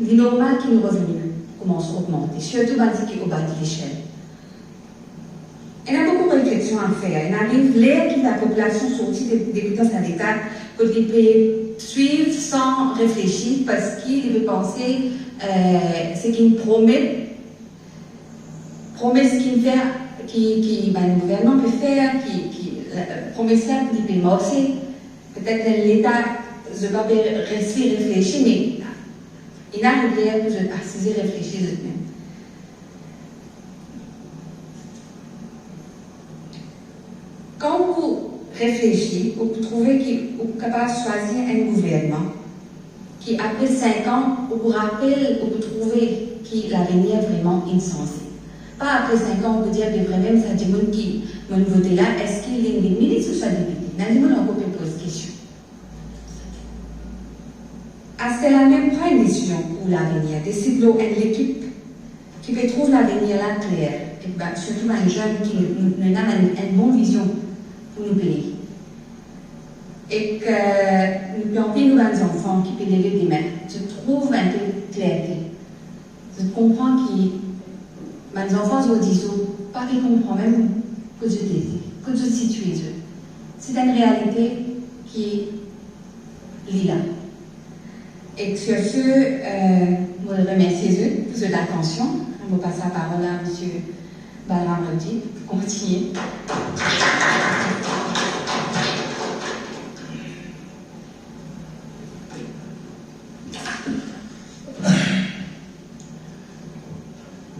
Il est normal que nos revenus commencent à augmenter, surtout dans ce qui est au bas de l'échelle. Il y a beaucoup de réflexions à faire. Il arrive l'air que la population sortie des puissances à l'État peut suivre sans réfléchir parce qu'il veut penser ce qu'il promet ce qu'il fait, le gouvernement peut faire, promet ça qu'il peut marcher. Peut-être que l'État ne va pas rester réfléchir, mais il a une idée que je vais réfléchir eux-mêmes. Quand vous réfléchissez, vous trouvez que vous êtes capable de choisir un gouvernement qui, après 5 ans, vous rappelle, vous trouvez que l'avenir est vraiment insensé. Pas après 5 ans, vous dire que vraiment, ça dit qui m'a voté là, est-ce qu'il est une ministre ou soit député? N'a-t-il pas encore posé question? Est-ce qu'elle n'a même pas une décision pour l'avenir? Décide une équipe qui peut trouver l'avenir là clair, et surtout un jeune qui a une bonne vision pour nous pays. et que nous avons des enfants qui peuvent lever des mains. Je trouve un peu clarté. Je comprends que mes enfants ont dit pas qu'ils comprennent même que je désire, que je situe Dieu. C'est une réalité qui est là. Et sur ce, je remercie Dieu pour cette attention. Je vais passer la parole à M. Balram Rodji pour continuer.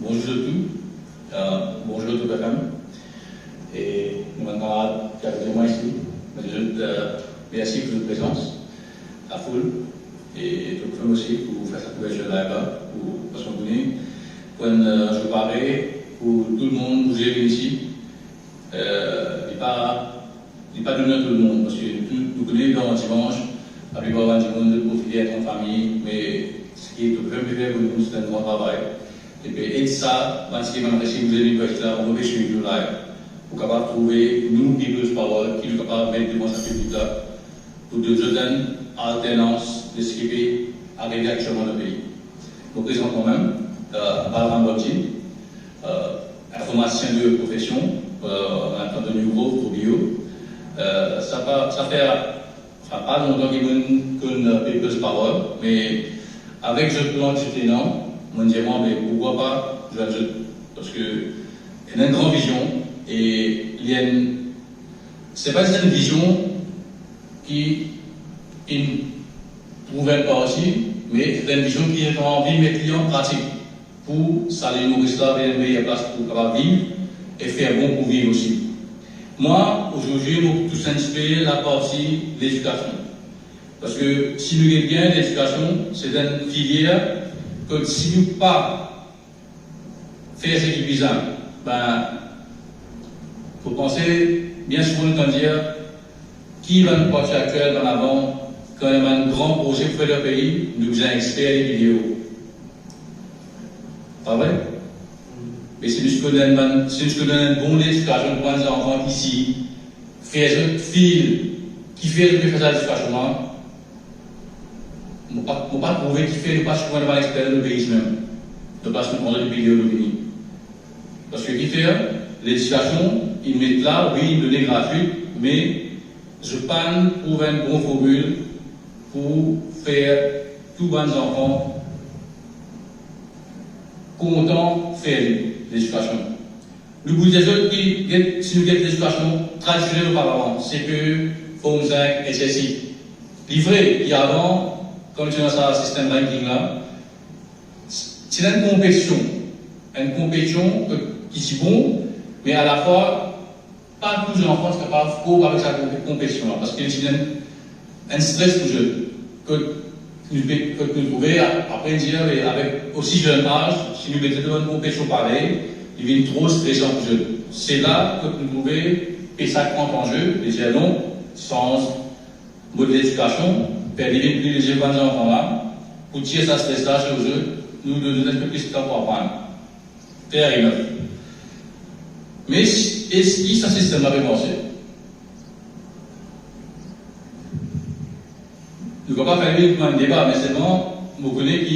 Bonjour à tous, bonjour à toute la femme et nos camarades qui sont moi ici. Merci pour votre présence, la foule et tout le monde aussi pour faire cette couverture là-bas, parce qu'on connaît. Quand je parlais pour tout le monde, vous êtes ici, il n'est pas donné à tout le monde, parce que nous connaissons dans le dimanche, la plupart du monde de profiter d'être en famille, mais ce qui est tout le monde faire pour nous, c'est un grand travail. Et puis, et ça, parce que si vous avez une question là, on va pêcher une là, pour capable trouver nous qui veut parole, qui est capable de mettre devant sa public là, pour de donner alternance de ce qui peut arriver actuellement dans le pays. Donc, présentement même, Balram Rodji, informaticien de profession, en tant de nouveau pour bio, ça fait pas longtemps qu'on peut plus parole, mais avec ce plan du tenant, on dirait, mais pourquoi pas jouer à jeu? Parce qu'il y a une grande vision et il y a une. C'est pas une vision qui ne prouve pas aussi, mais c'est une vision qui a envie de mettre en pratique pour saluer nos Islam et une meilleure place pour pouvoir vivre et faire bon pour vivre aussi. Moi, aujourd'hui, je vais tout inspirer la partie de l'éducation. Parce que si nous avons bien l'éducation, c'est une filière que si nous ne pas faire ce qui est bizarre, ben, il faut penser bien souvent de dire qui va nous partir actuel en avant quand il y a un grand projet pour faire le pays, nous avons experts les vidéos. Pas vrai? Mais si nous donnons une bonne éducation pour les enfants ici, faire un fil qui fait l'éducation, je ne peux pas trouver qui fait le pas souvent devant l'expert de pays même. De pas se prendre des vidéos de pays. Parce que qui fait l'éducation, ils mettent là, oui, ils donnent gratuit, mais je panne pour une bonne formule pour faire tous les enfants contents de faire l'éducation. Le bout des autres qui, si nous avons l'éducation traditionnelle auparavant, c'est que Forme 5 et ceci. Livré, qui avant, comme tu as ça, système ranking là, c'est une compétition qui est bon, mais à la fois, pas tous les enfants sont capables de courir avec sa compétition là, parce qu'il y a un stress pour eux, que nous trouvons après dire, avec aussi jeune âge, si nous mettons devant une compétition pareille, il devient trop stressant pour eux. C'est là que nous trouvons, et ça compte en jeu, et dire non, sans mode d'éducation, faire des plus les jeunes enfants là, pour tirer sa stress là sur eux, nous donnons un peu plus de temps pour apprendre. Faire une œuvre. Mais est-ce que ce système avait pensé? Nous ne pouvons pas faire un débat, mais c'est vraiment, vous connaissez que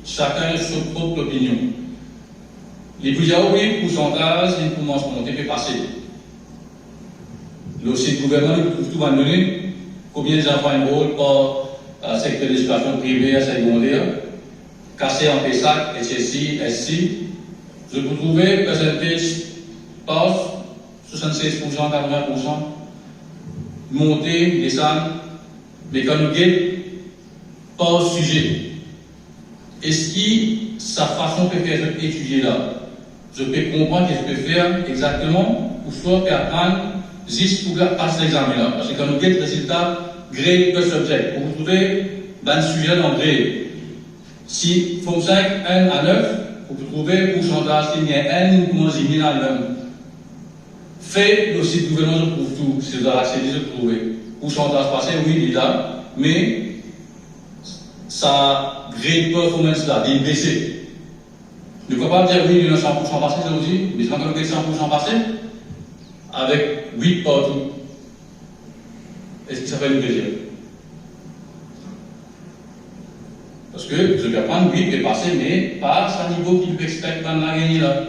chacun a sa propre opinion. Les plus oui, pourcentage, ils commencent à monter, puis passer. Le gouvernement, tout va donner combien d'enfants ont un rôle par secteur d'éducation privée et secondaire, cassé en PESAC, HSI, SC. Je peux trouver percentage passe 76%, 80%, monter, descendre, mais quand nous guettons, pas au sujet. Est-ce que sa façon de faire étudier là, je peux comprendre ce que je peux faire exactement, ou soit apprendre juste pour passer l'examen là. Parce que quand nous guettons le résultat, grade per subject, pour vous trouver un sujet dans grade. Si Forme 5, 1 à 9, vous trouvez pourcentage qu'il y a 1 ou moins 10 000 à 9. Fait le site gouvernement pour tout, si vous avez accès à trouver. Pourcentage passé, oui, il est là, mais ça grade performance là, il est baissé. Ne peut pas dire oui, il y a 100% passé aujourd'hui, mais quand on a 100% passé, avec 8 partout. est-ce que ça fait le plaisir? Parce que je vais apprendre, oui, peut passer, mais pas à ce niveau qu'il peut expecter dans la gagner là.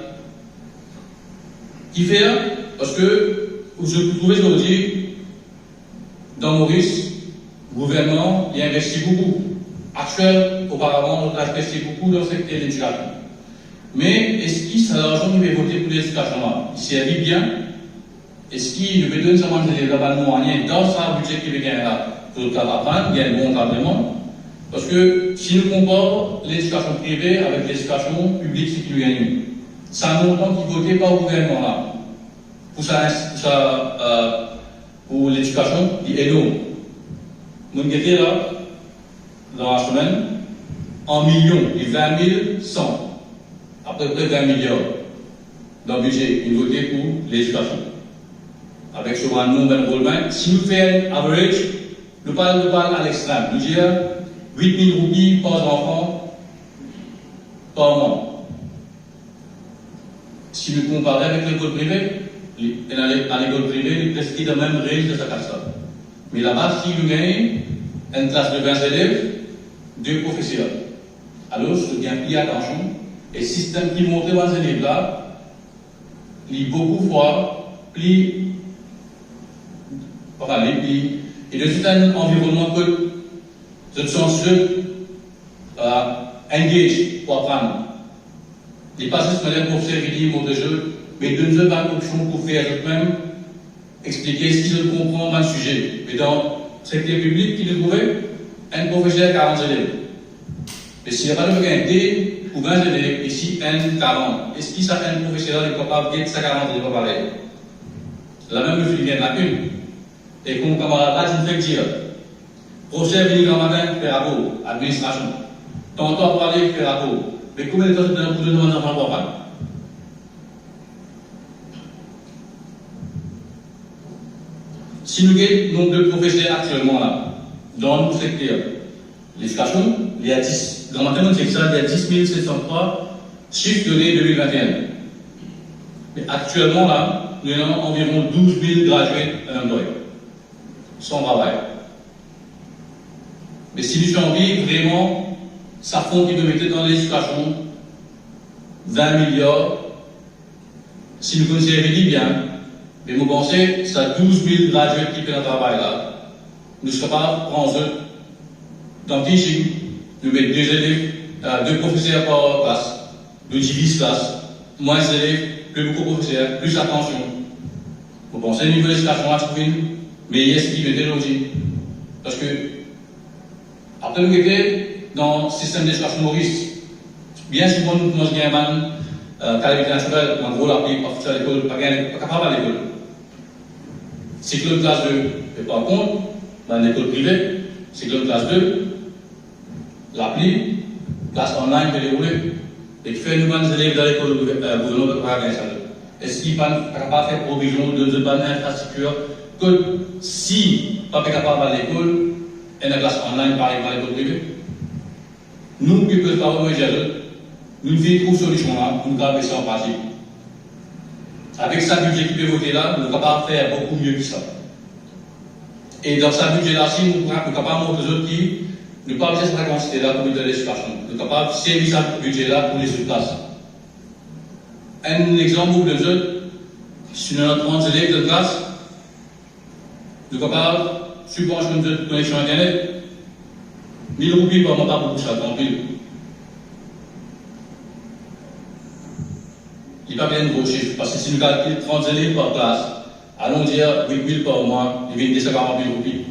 Qui fait? Parce que je trouvais aujourd'hui, dans Maurice, le gouvernement y investit beaucoup. Actuel, auparavant, on a investi beaucoup dans le secteur de l'éducation. Mais est-ce que ça l'argent qui va voter pour l'éducation là? Il servit bien? Est-ce qu'il veut donner seulement des moyens dans sa budget qui veut gagner là pour apprendre, il y a un bon encadrement? Parce que si nous comparons l'éducation privée avec l'éducation publique, c'est qui nous gagne. C'est un montant qui votait pas au gouvernement là. Pour l'éducation, il est énorme. Nous sommes là, dans la semaine, en millions, et 20 100, à peu près 20 milliards dans le budget, une voté pour l'éducation. Avec ce nombre d'enrôlements, si nous faisons un average, nous parlons à l'extrême. Nous disons 8 000 roupies par enfant par mois. Si nous comparons avec l'école privée, à l'école privée, il est dans le même range de sa classe. Mais là-bas, si nous gagnons une classe de 20 élèves, 2 professeurs. Alors, je tiens plus attention. Et le système qui montre aux élèves là, il est beaucoup fois plus. Et de un environnement que je sens engage pour apprendre. Il passe ce modèle pour faire des mots de jeu, mais de nous pas d'option pour faire eux-mêmes expliquer ce qu'ils comprennent le sujet. Mais dans le secteur public, il est trouvé un professeur à 40 élèves. Mais s'il n'y a pas de D pour 20 élèves, ici, un 40. Est-ce qu'il s'appelle un professeur qui est capable de 40 élèves pareil? La même chose, il y a une. Et comme camarade, je me fais dire, professeur venu le matin, faire rapport, administration. Tantôt à parler, faire rapport. Mais combien de temps vous donnez pour demander enfants pour apprendre? Si nous avons le nombre de professeurs actuellement là, dans notre secteur, l'éducation, il y a 10, dans ma thématique, il y a 10 703 chiffres donnés 2021. Mais actuellement là, nous avons environ 12 000 gradués unemployés, sans travail. Mais si nous avons envie, vraiment, ça fond qui nous mettait dans l'éducation 20 milliards, si nous connaissons bien, mais vous pensez, ça 12 000 gradués qui font un travail là, nous sommes capables de prendre dans le teaching, nous mettons 2 élèves, 2 professeurs par classe, nous divisons classe, moins d'élèves, plus beaucoup de professeurs, plus attention. Vous pensez, le niveau de l'éducation à trouver, mais il y a ce qui veut dire aussi. Parce que, après nous étions dans le système d'éducation Maurice, bien souvent nous commençons à gagner qualité naturelle, en gros, l'appli, à l'école, pas capable à l'école. Cycle de classe 2, et par contre, dans l'école privée, cycle de classe 2, l'appli, classe online peut dérouler, et qui fait nous des élèves dans l'école gouvernement de Paris. Est-ce qu'il n'est pas capable de faire provision de bonnes infrastructures que si pas capable à l'école, et la classe online par exemple à l'école privée? Nous qui pouvons pas vraiment gérer, nous faisons une solution là, nous gardons ça en pratique. Avec sa budget qui peut voter là, nous sommes capables de faire beaucoup mieux que ça. Et dans sa budget là, si nous sommes capables de montrer aux autres qui ne pas besoin de la quantité là pour de l'éducation. Nous sommes capables de servir ce budget là pour les autres classes. Un exemple pour les autres, si nous avons 30 élèves de classe, nous sommes capables de subventionner une connexion internet. 1000 roupies par mois, pas beaucoup ça, tant pis. Il n'y a pas bien de gros chiffres, parce que si nous calculons 30 élèves par classe, allons dire 8 000 par mois, il vient de 240 000 roupies.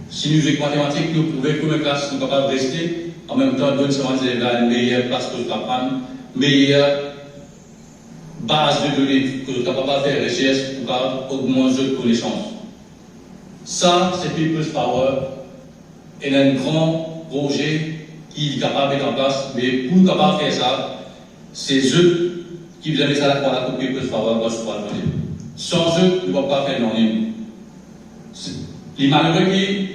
Si nous faisons mathématiques, nous pouvons comme une classe, nous sommes capables de rester, en même temps, donner seulement des élèves une meilleure place pour apprendre, meilleure base de données que nous sommes capables de faire recherche pour augmenter notre connaissance. Ça, c'est People's Power, et un grand projet qui est capable de mettre en place, mais pour nous capables de faire ça, c'est eux qui vous avez ça à la fois pour People's Power, moi je pourrais le dire. Sans eux, nous ne pouvons pas faire non-ligne. Les malheureux qui,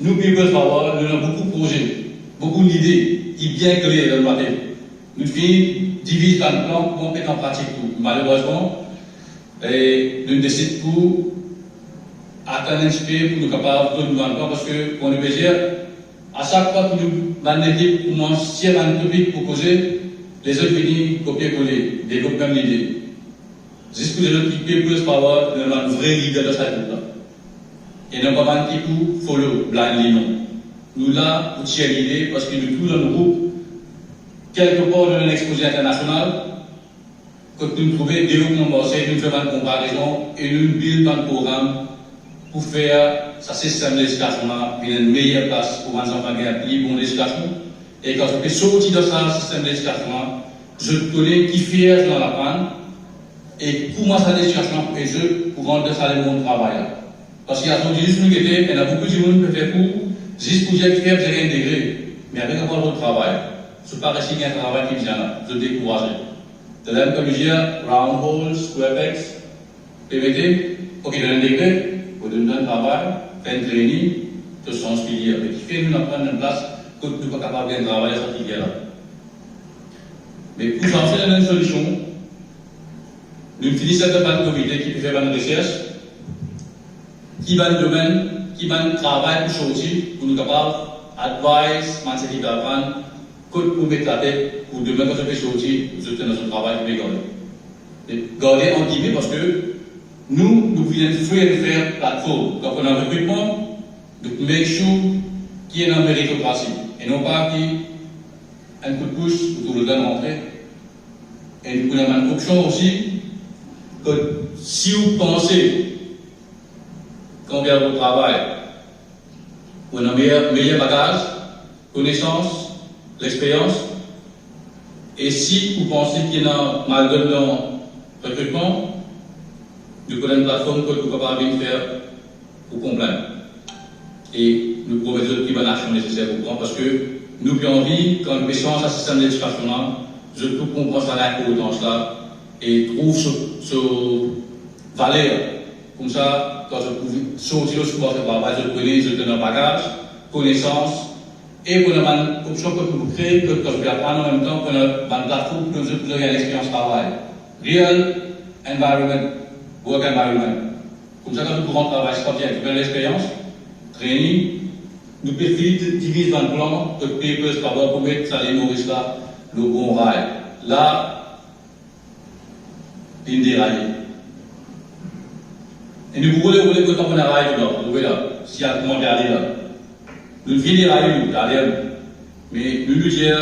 nous, People's Power, nous avons beaucoup de projets, beaucoup d'idées, qui bien claires dans le matin. Nous divisons par le plan pour mettre en pratique tout. Malheureusement, nous décidons pour attendre inspiré pour nous capables de nous vendre parce que pour nous plaisir, à chaque fois que nous dans l'équipe commence à un topic pour causer, les autres viennent copier-coller, développer même l'idée. Jusqu'à les autres qui peuvent pas avoir un vrai leader de cette groupe-là. Et non pas un qui pour follow blindly non. Nous là pour tirer l'idée parce que nous tous dans le groupe, quelque part dans l'exposé international, quand nous trouvons des documents, nous faisons une comparaison et nous buildons un programme pour faire ce système d'éducation puis une meilleure place pour les enfants qui ont une bonne éducation. Et quand je fais sortir de ce système d'éducation, je connais qui fait dans la panne et comment ça l'éducation pour les jeux pour rendre ça le monde travail. Parce qu'il y a juste nous qui étaient, il y a beaucoup de monde qui fait pour, juste pour dire qu'il y a rien intégré, mais avec un bon travail. Ce n'est pas récit qu'il y a un travail qui vient là, je décourage. De même comme je dis, round holes, square pegs, PVT, pour qu'il y ait un intégré, pour donner un travail, faire un training, de sens pilier, mais qui fait nous apprendre une place que nous ne sommes pas capables de travailler à cette filière-là. Mais pour lancer une solution, nous finissons cette bonne comité qui peut faire une recherche, qui va le domaine, qui va le travail pour sortir, pour nous capables advice, man qui va apprendre, pour mettre la tête, pour demain quand je vais sortir, je tenir notre travail, je vais garder. Garder en guillemets parce que nous voulons faire plateforme. Donc on a un recrutement, donc make sure qu'il y ait une méritocratie. Et non pas qu'il y ait un coup de pouce pour tout le temps rentrer. Et nous avons une option aussi que si vous pensez qu'on vient au travail, on a un meilleur bagage, connaissance, l'expérience, et si vous pensez qu'il y a un mal de dans le recrutement, nous connaissons une plateforme que nous sommes capables de faire pour comprendre. Et nous promettons qu'il y a une action nécessaire pour prendre parce que nous avons envie, quand nous pensons à ce système d'éducation, je peux comprendre l'importance là et trouve ce valeur. Comme ça, quand je peux sortir au sport de travail, je connais, je donne un bagage, connaissance, et pour une option que nous créons, que je vais apprendre en même temps, pour une plateforme pour nous donner une expérience de travail. Real environment, work environment. Comme ça, quand nous pouvons travailler, c'est pas bien, tu l'expérience, training, nous pouvons diviser dans le plan, que papers, pour mettre ça, les Maurice là, le bon rail. Là, il déraille. Et nous pouvons rouler que tant qu'on a rail dedans, vous voyez là, s'il y a comment regarder là. Nous devons dérailler, mais nous nous dire,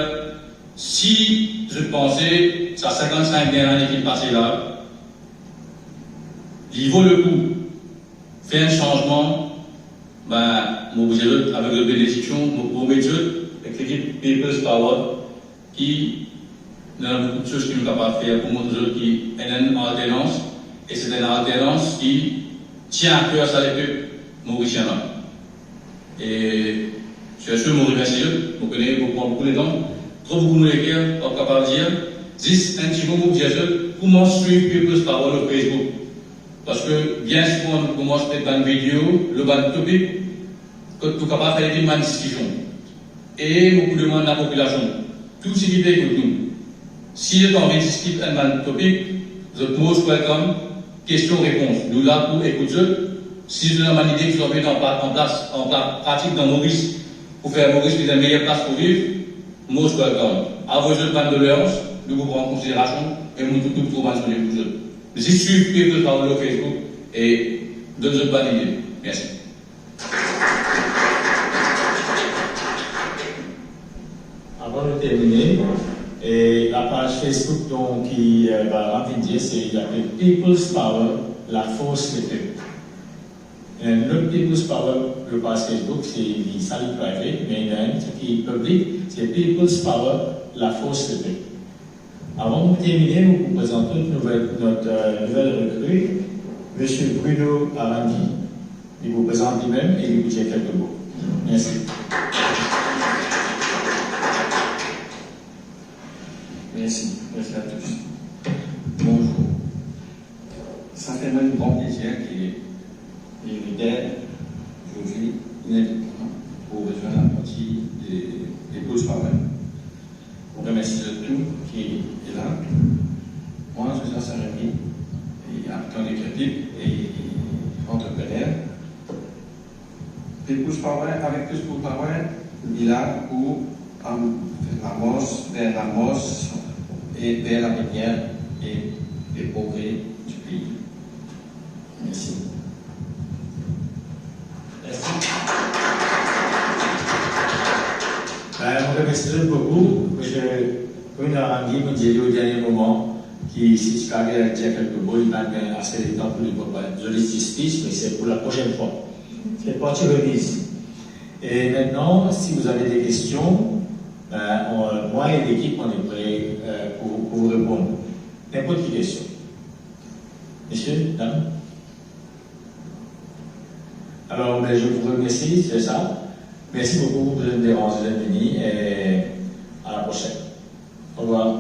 si je pensais, ça 55 dernières années qui passaient là, il vaut le coup, faire un changement, ben, avec le bénédiction, mon méthode, avec l'équipe Papers Power, qui a beaucoup de choses qui nous sont capables de faire pour montrer qui est une alternance, et c'est une alternance qui tient à cœur ça les peuples mauriciens. Et je suis sûr que je remercie, vous connaissez, vous prenez beaucoup de temps, trop beaucoup de gens sont capables de dire, 10, un petit mot pour dire comment suivre Papers Power sur Facebook. Parce que bien souvent, on commence peut-être dans une vidéo, le ban topic, que tu es capable de faire une discussion. Et beaucoup de monde dans la population. Tout ce qui fait que nous. Si vous avez envie de discuter un ban topic, vous êtes most welcome, question-réponse. Nous là pour écouter. Si vous avez une idée que vous avez en pratique dans Maurice, pour faire Maurice une meilleure place pour vivre, most welcome. À vos jeux de ban de l'heure, nous vous prenons en considération et nous tout trouvons sur les jeux. Mais si tu peux parler au Facebook et donne une bonne idée. Merci. Avant de terminer, et la page Facebook donc, qui va rapidement, c'est People's Power, la force des peuples. Notre People's Power, le page Facebook, c'est une salle privée, mais il y a un qui est public, c'est People's Power, la force des peuples. Avant de terminer, nous vous présentons notre nouvelle recrue, M. Bruno Arandi. Il vous présente lui-même et il vous dit quelques mots. Merci. Merci. Merci à tous. Bonjour. Ça fait un grand plaisir qu'il est aujourd'hui inévitablement pour rejoindre la partie des pauses par même. On remercie de tout qui est là. Moi, je suis Saint-Rémy, habitant des Crépines et entrepreneur. People power, avec plus pour power, il a pour vers la mort et vers l'avenir et les progrès du pays. Merci. Merci. Je remercie beaucoup. Je vais Rangi me dire au dernier moment qui, si tu avais dire quelques mots, il m'a assez de temps pour le justice, mais c'est pour la prochaine fois. C'est parti remise. Et maintenant, si vous avez des questions, moi et l'équipe, on est prêts pour vous répondre. N'importe quelle question. Messieurs, dames. Alors, je vous remercie, c'est ça. Merci beaucoup, président des États-Unis, et à la prochaine. Au revoir.